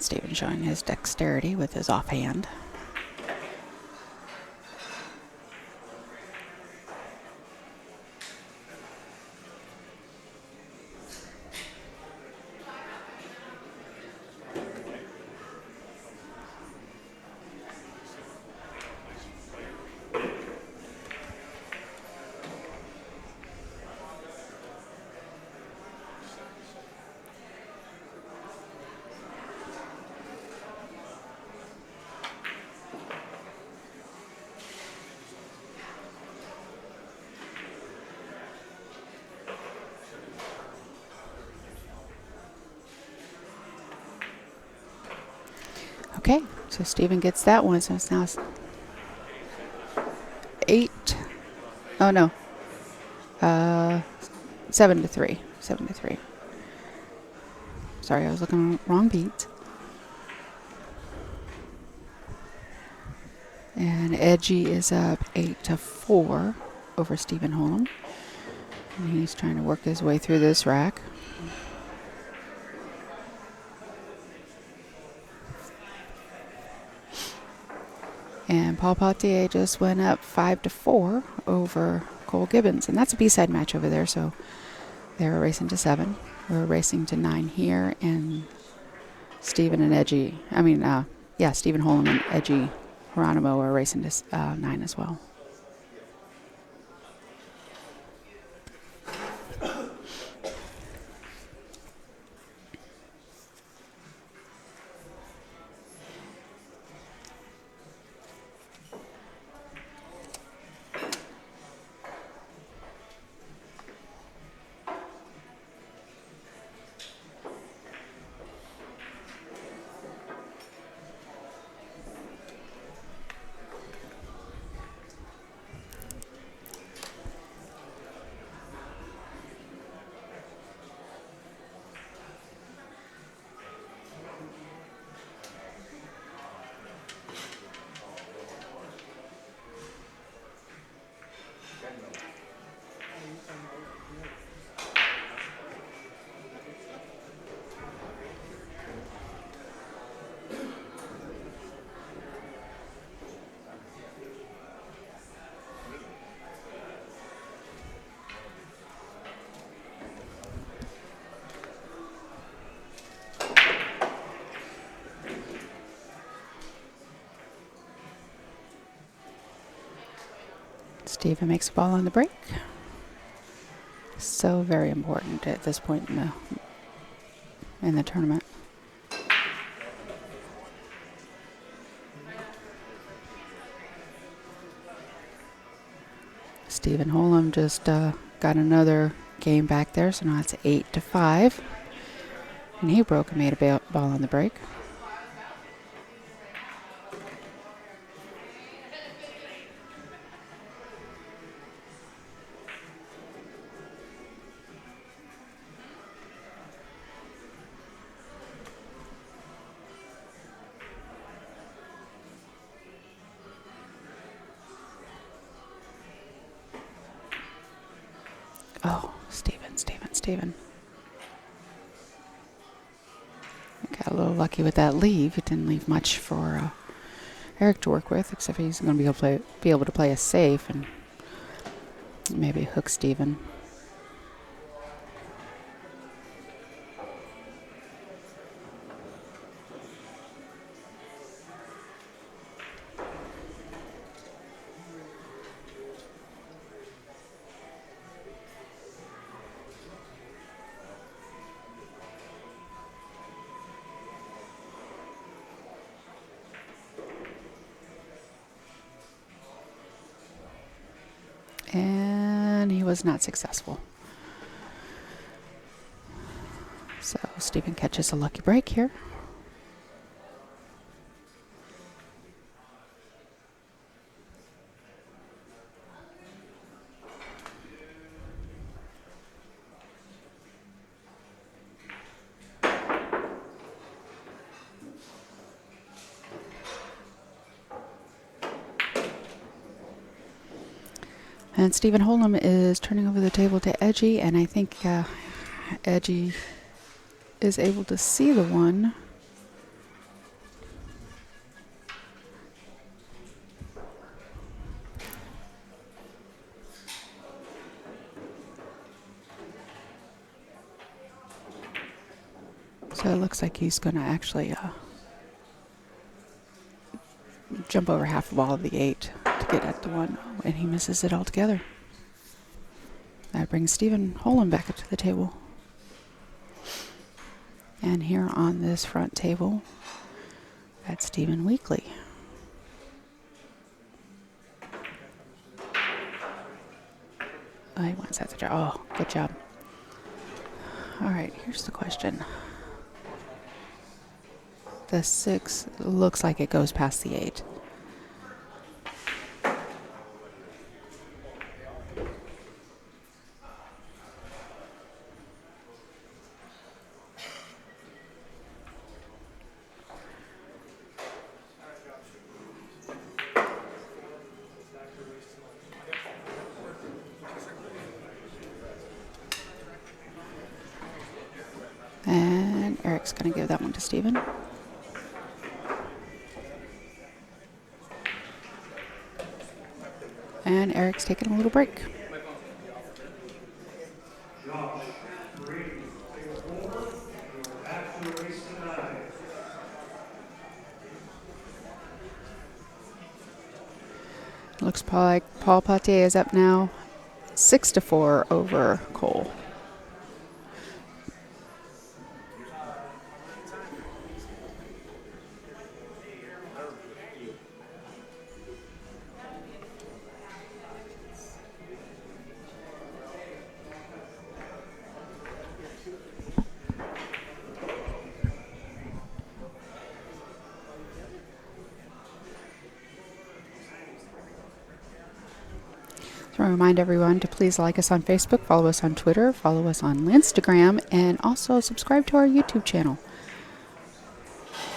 Steven showing his dexterity with his offhand. Okay, so Steven gets that one, so it's now 8. Oh no, 7-3. 7-3. Sorry, I was looking wrong beats. And Edgy is up 8-4 over Stephen Holm. And he's trying to work his way through this rack. And Paul Potier just went up 5-4 over Cole Gibbons. And that's a B-side match over there, so they're racing to 7. We're racing to 9 here, and Stephen and Edgy, Stephen Holm and Edgy Geronimo are racing to 9 as well. Stephen makes a ball on the break. So very important at this point in the tournament. Stephen Holm just got another game back there, so now it's 8-5. And he broke and made a ball on the break. Oh, Stephen. Got a little lucky with that leave. It didn't leave much for Eric to work with, except he's going to be able to play a safe and maybe hook Stephen. And he was not successful. So Stephen catches a lucky break here. And Stephen Holm is turning over the table to Edgy, and I think Edgy is able to see the one. So it looks like he's going to actually jump over half the ball of the 8 to get at the 1, and he misses it altogether. That brings Stephen Holm back up to the table. And here on this front table, that's Stephen Weekly. Oh, he wants that to draw. Oh, good job. All right, here's the question. The 6 looks like it goes past the 8. going to give that one to Steven. And Eric's taking a little break. Looks like Paul Potier is up now 6-4 over Cole. So I remind everyone to please like us on Facebook, follow us on Twitter, follow us on Instagram, and also subscribe to our YouTube channel.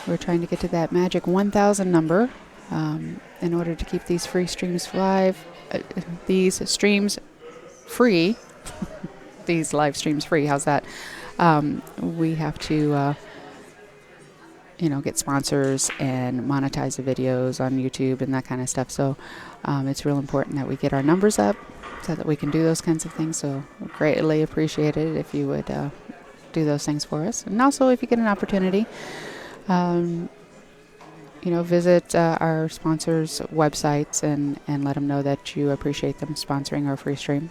We're trying to get to that magic 1,000 number in order to keep these free streams live. These streams free. These live streams free. How's that? We have to, get sponsors and monetize the videos on YouTube and that kind of stuff. So it's real important that we get our numbers up so that we can do those kinds of things. So we greatly appreciate it if you would do those things for us. And also if you get an opportunity, visit our sponsors' websites and let them know that you appreciate them sponsoring our free stream.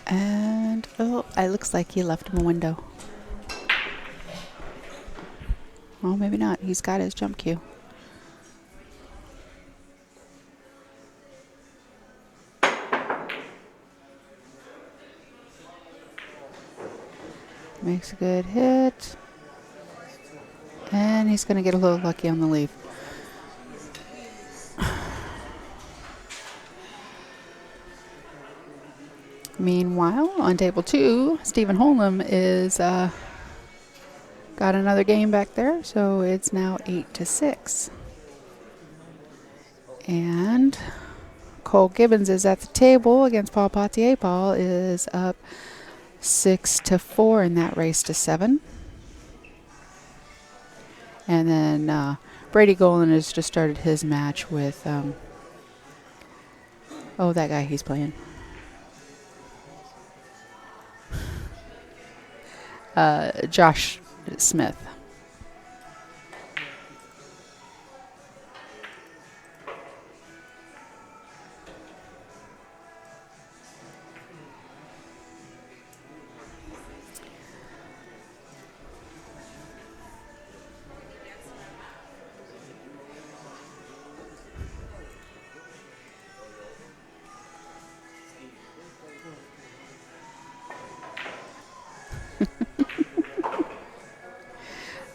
And, it looks like he left him a window. Well, maybe not. He's got his jump cue. Makes a good hit. And he's going to get a little lucky on the leave. Meanwhile, on table 2, Stephen Holm is got another game back there, so it's now 8-6. And Cole Gibbons is at the table against Paul Potier. Paul is up 6-4 in that race to 7. And then Brady Golan has just started his match with, that guy he's playing. Josh Smith.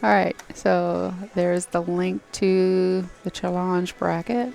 All right, so there's the link to the challenge bracket.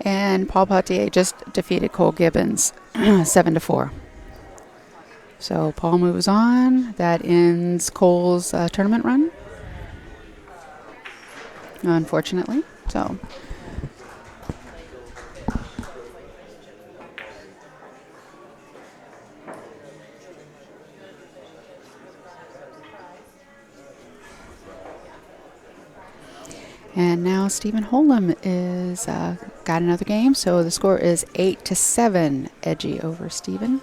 And Paul Potier just defeated Cole Gibbons 7-4. So Paul moves on. That ends Cole's tournament run, unfortunately. So and now Stephen Holm is got another game. So the score is 8-7, Edgy over Stephen.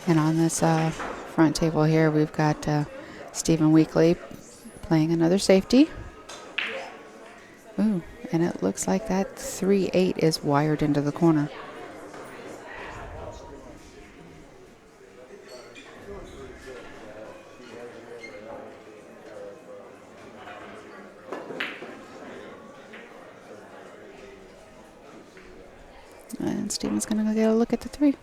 And on this front table here, we've got Stephen Weekly playing another safety. Ooh, and it looks like that 3-8 is wired into the corner. And Stephen's going to get a look at the 3.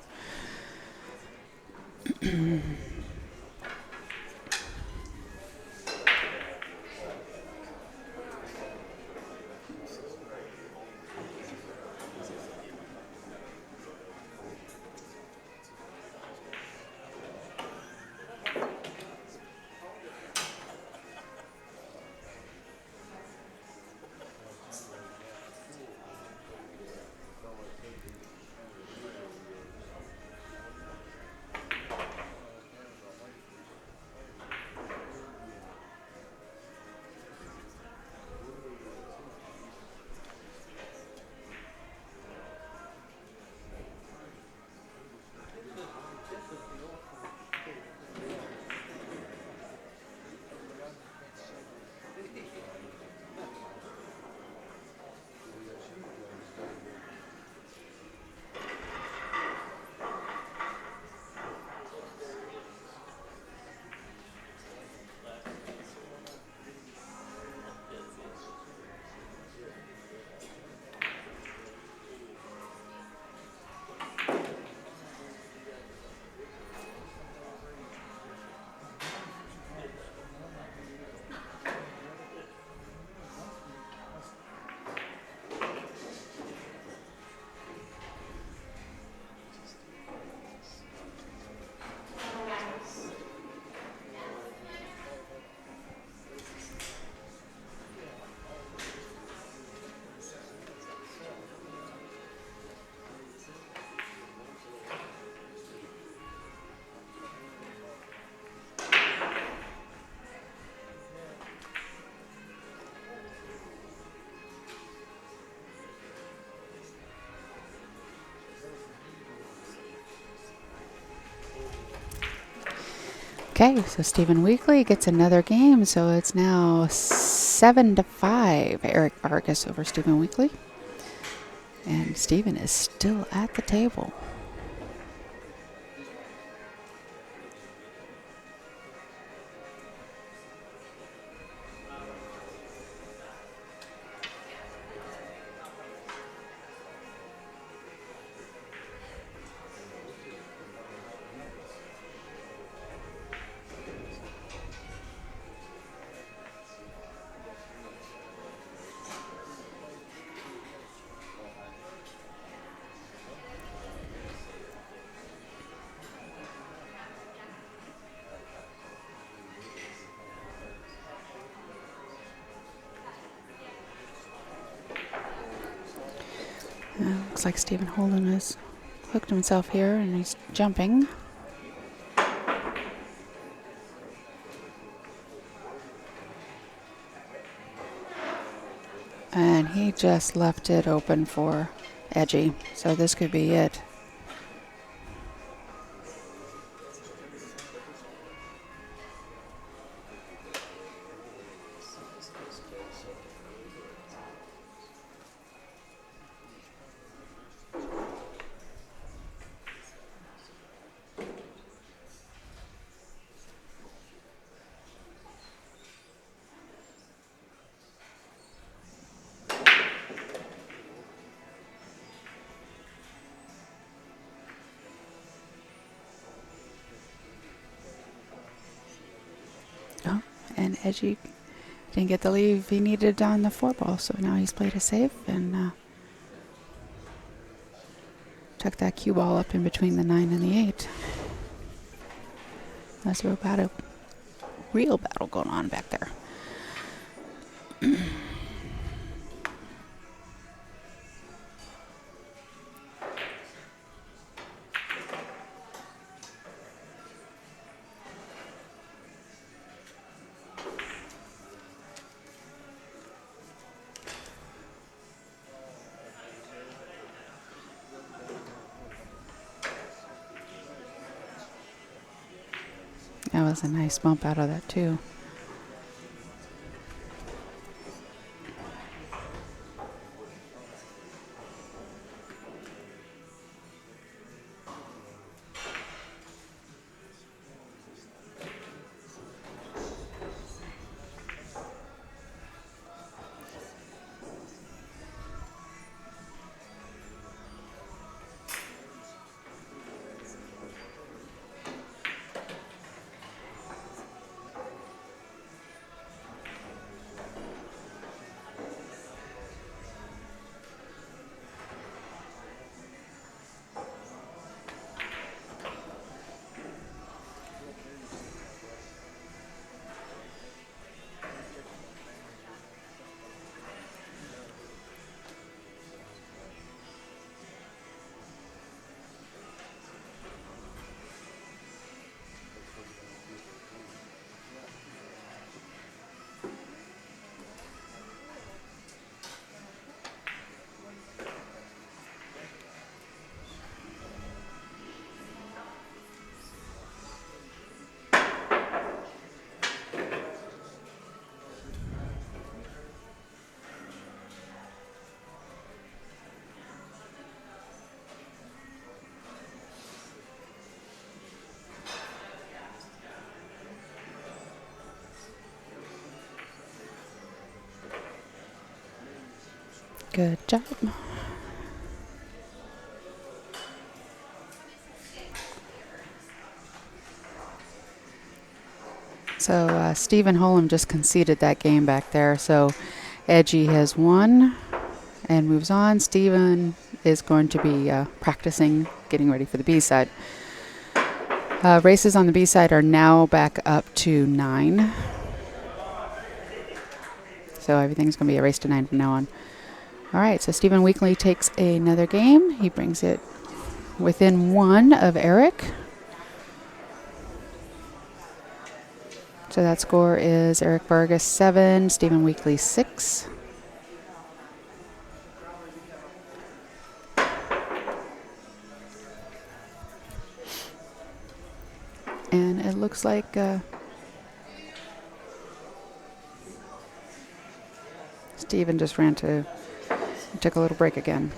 Okay, so Stephen Weekly gets another game, so it's now 7-5. Eric Vargas over Stephen Weekly. And Stephen is still at the table. Looks like Stephen Holden has hooked himself here and he's jumping. And he just left it open for Edgy. So this could be it. Oh, and Edgy didn't get the leave he needed on the 4-ball, so now he's played it safe and tucked that cue ball up in between the 9 and the 8. That's a real battle going on back there. That was a nice bump out of that too. Good job. So Stephen Holm just conceded that game back there. So Edgy has won and moves on. Stephen is going to be practicing, getting ready for the B-side. Races on the B-side are now back up to 9. So everything's going to be a race to 9 from now on. All right, so Stephen Weekly takes another game. He brings it within 1 of Eric. So that score is Eric Vargas 7, Stephen Weekly 6. And it looks like Stephen just took a little break again.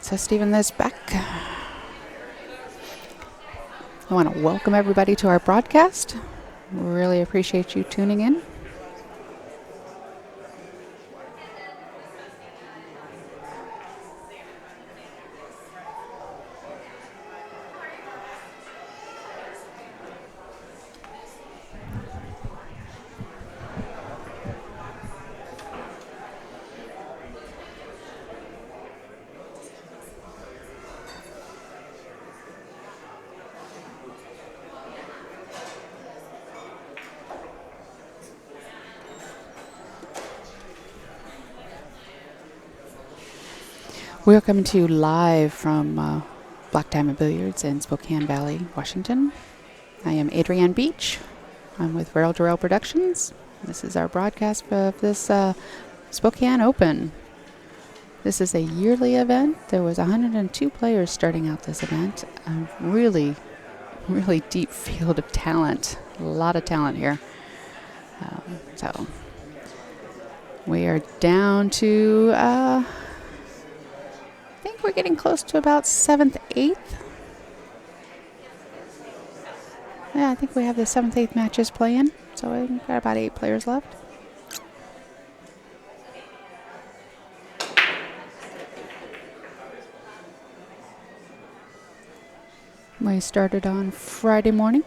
So Stephen is back. I want to welcome everybody to our broadcast. Really appreciate you tuning in. We're coming to you live from Black Diamond Billiards in Spokane Valley, Washington. I am Adrienne Beach. I'm with Rail to Rail Productions. This is our broadcast of this Spokane Open. This is a yearly event. There was 102 players starting out this event. A really deep field of talent. A lot of talent here. So we are down to, I think we're getting close to about 7th, 8th. Yeah, I think we have the 7th, 8th matches playing. So we've got about 8 players left. We started on Friday morning.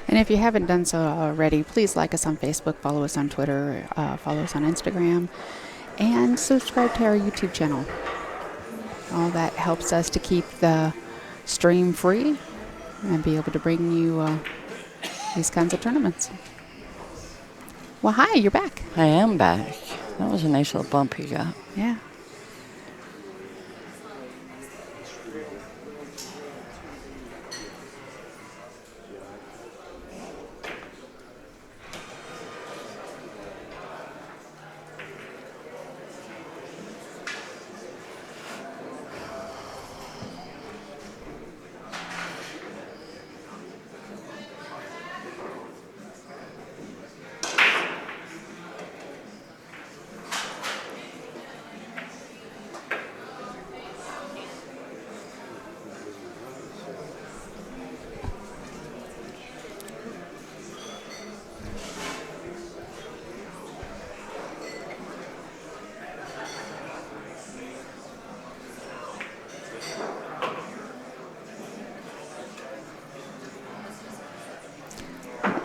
And if you haven't done so already, please like us on Facebook, follow us on Twitter, follow us on Instagram, and subscribe to our YouTube channel. All that helps us to keep the stream free and be able to bring you these kinds of tournaments. Well, hi, you're back. I am back. That was a nice little bump you got. Yeah.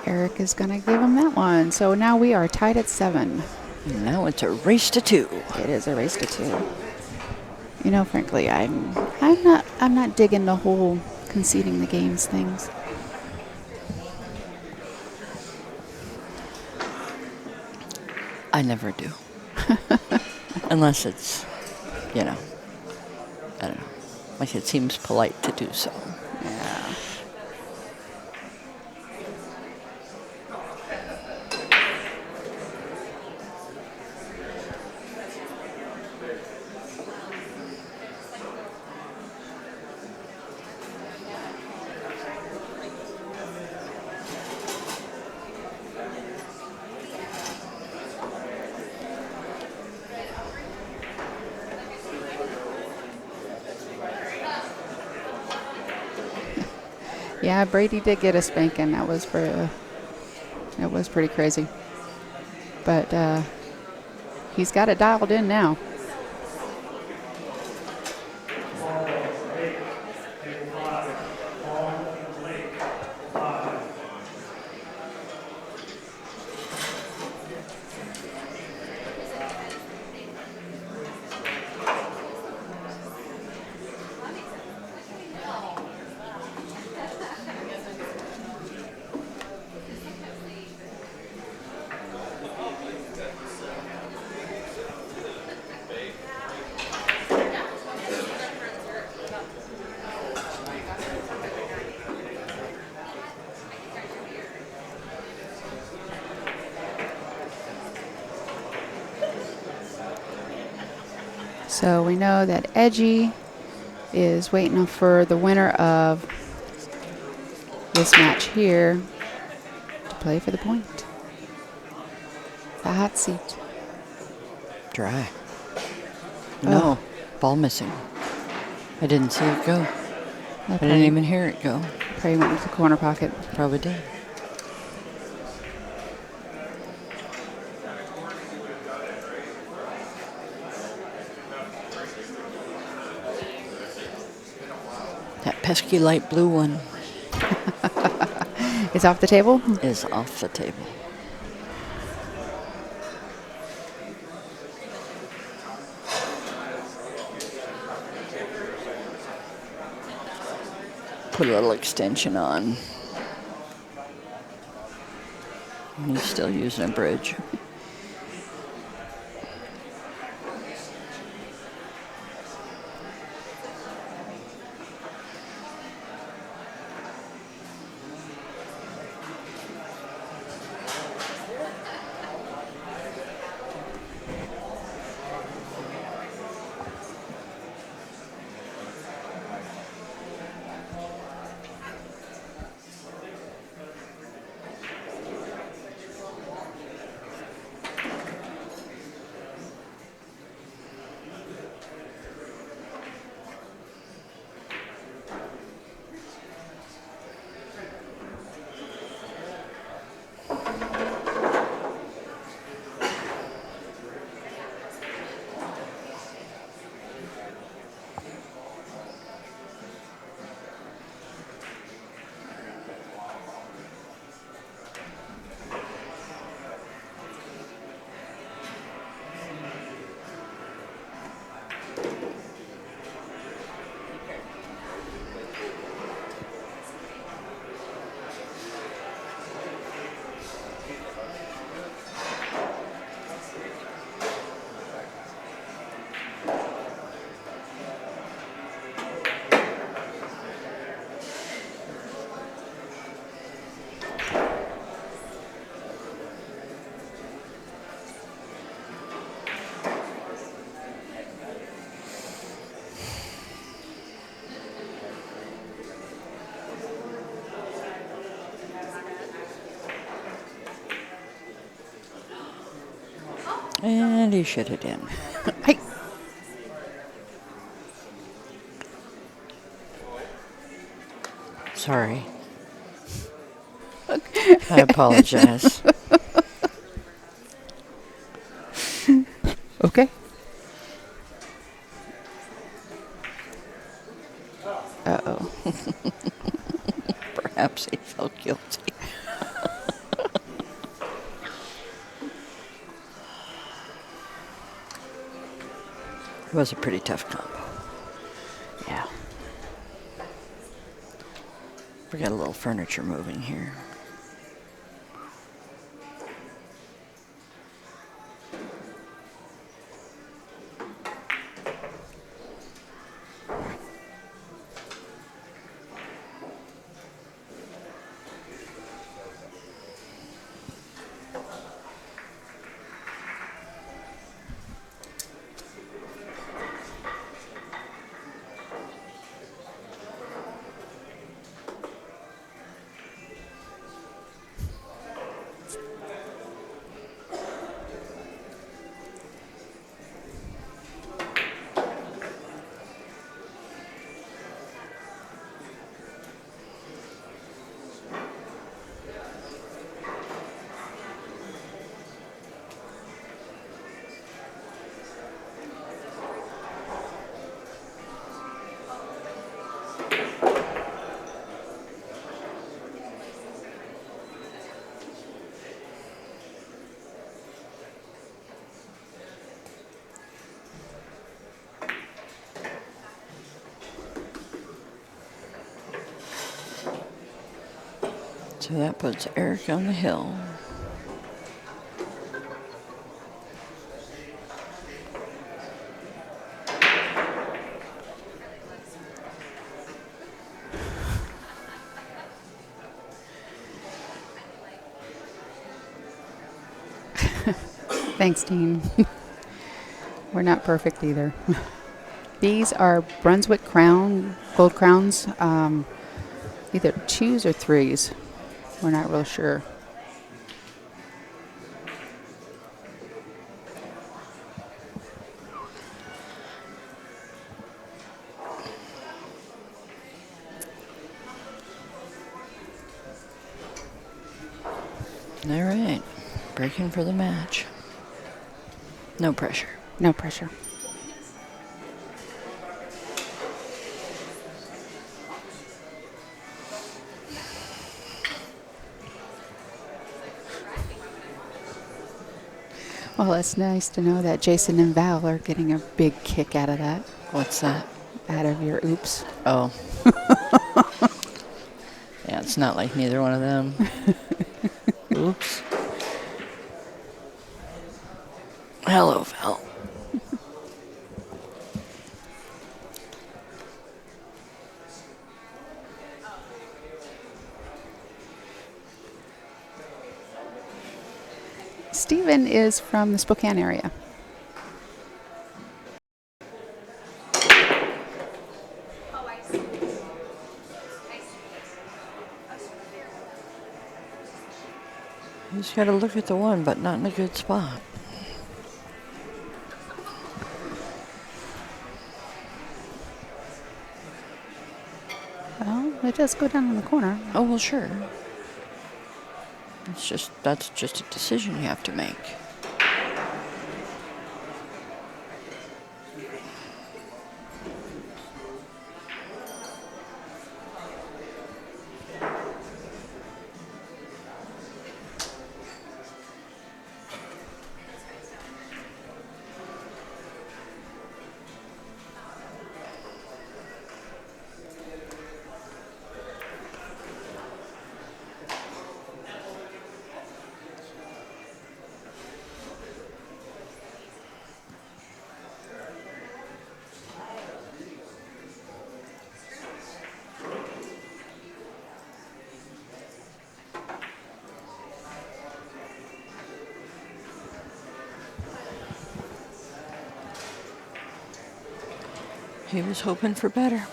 Eric is going to give him that one. So now we are tied at 7. Now it's a race to 2. It is a race to 2. You know, frankly, I'm not digging the whole conceding the games things. I never do. Unless it's, I don't know. Like it seems polite to do so. Yeah. Yeah, Brady did get a spanking. That was pretty crazy. But he's got it dialed in now. So we know that Edgy is waiting for the winner of this match here to play for the point. The hot seat. Dry. No. Ball missing. I didn't see it go. I didn't even hear it go. Probably went into the corner pocket. Probably did. That pesky light blue one It's off the table. is off the table. Put a little extension on. And he's still using a bridge. And he shut it in. Hey. Sorry. I apologize. Okay. Uh-oh. Perhaps he felt guilty. It was a pretty tough combo. Yeah. We got a little furniture moving here. So that puts Eric on the hill. Thanks, Dean. We're not perfect either. These are Brunswick Crown, gold crowns, either 2s or 3s. We're not real sure. All right. Breaking for the match. No pressure. No pressure. Well, it's nice to know that Jason and Val are getting a big kick out of that, What's that? out of your oops. Oh. Yeah, it's not like neither one of them. Oops. Hello, Val. Stephen is from the Spokane area. You just got to look at the one, but not in a good spot. Well, it does go down in the corner. Oh, well, sure. That's just a decision you have to make. He was hoping for better.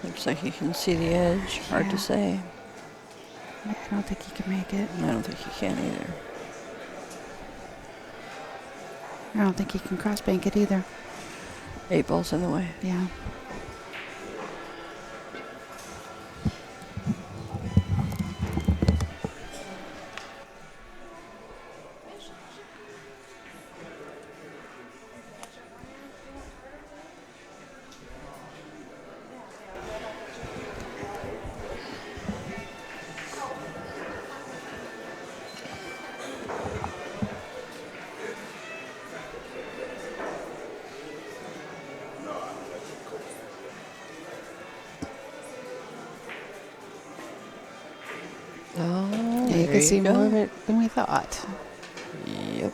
Looks like he can see the edge. Hard Yeah. to say. I don't think he can make it. I don't think he can either. I don't think he can cross bank it either. 8 balls in the way. Yeah. Oh, Yeah, you there can see go. more of it than we thought. Yep.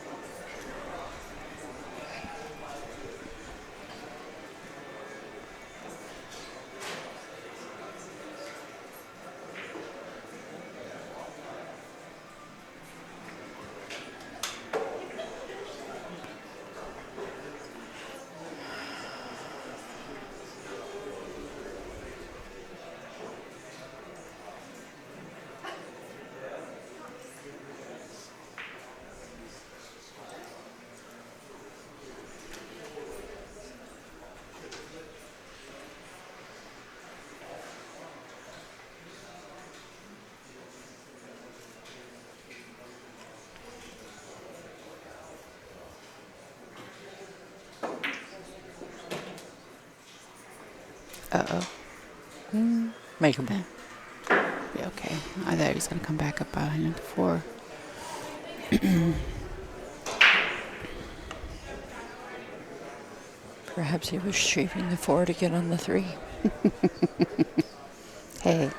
Uh-oh. Makeable. Be okay. I thought he was going to come back up behind into 4. Perhaps he was shaping the 4 to get on the 3. Hey.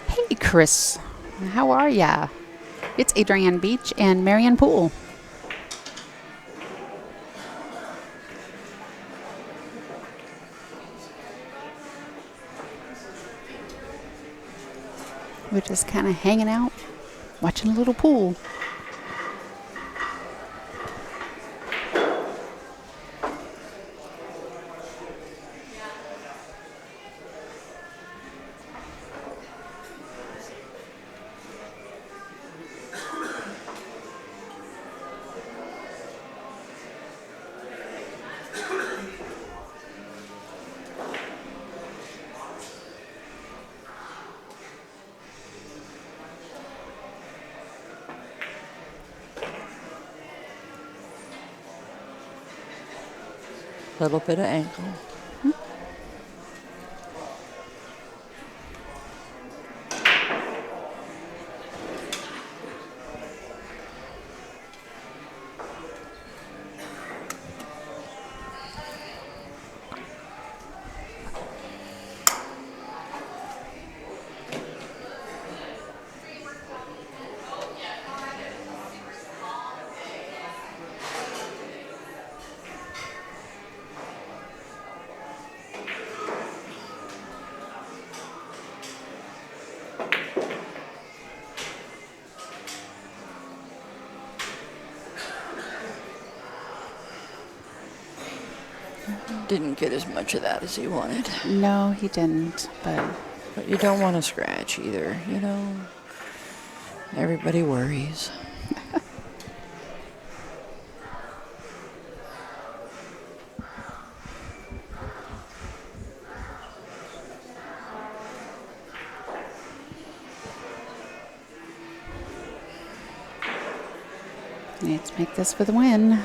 Hey, Chris. How are ya? It's Adrienne Beach and Marianne Poole. We're just kind of hanging out, watching a little pool. Little bit of ankle. Didn't get as much of that as he wanted. No, he didn't, but But you don't want to scratch either, you know. Everybody worries. need to make this for the win.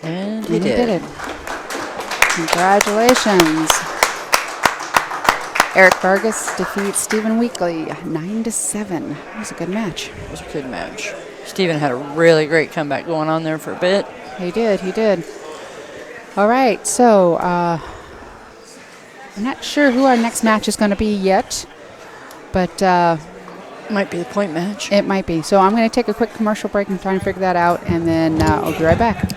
And And he did it. Congratulations. Eric Vargas defeats Stephen Weekly 9-7. That was a good match. It was a good match. Steven had a really great comeback going on there for a bit. He did, he did. All right, so I'm not sure who our next match is going to be yet, but Might be the point match. it might be. So I'm going to take a quick commercial break and try and figure that out, and then I'll be right back.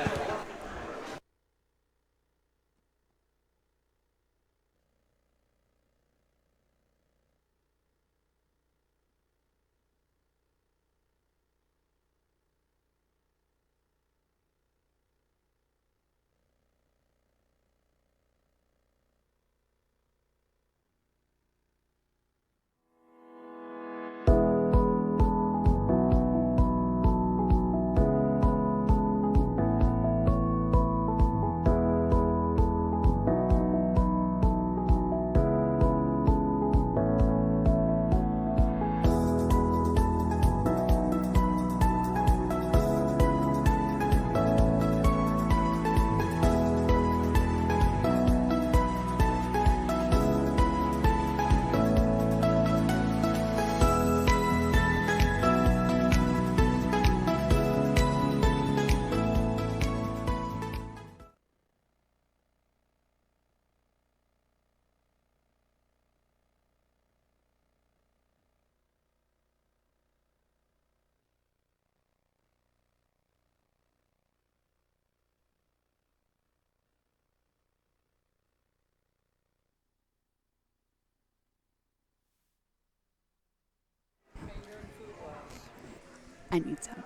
I need some.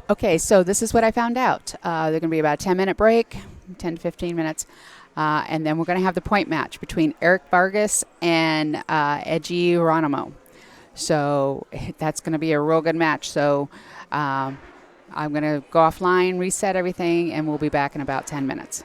Okay, so this is what I found out. They're going to be about a 10-minute break, 10 to 15 minutes. And then we're going to have the point match between Eric Vargas and Edgy Geronimo. So that's going to be a real good match. So I'm going to go offline, reset everything, and we'll be back in about 10 minutes.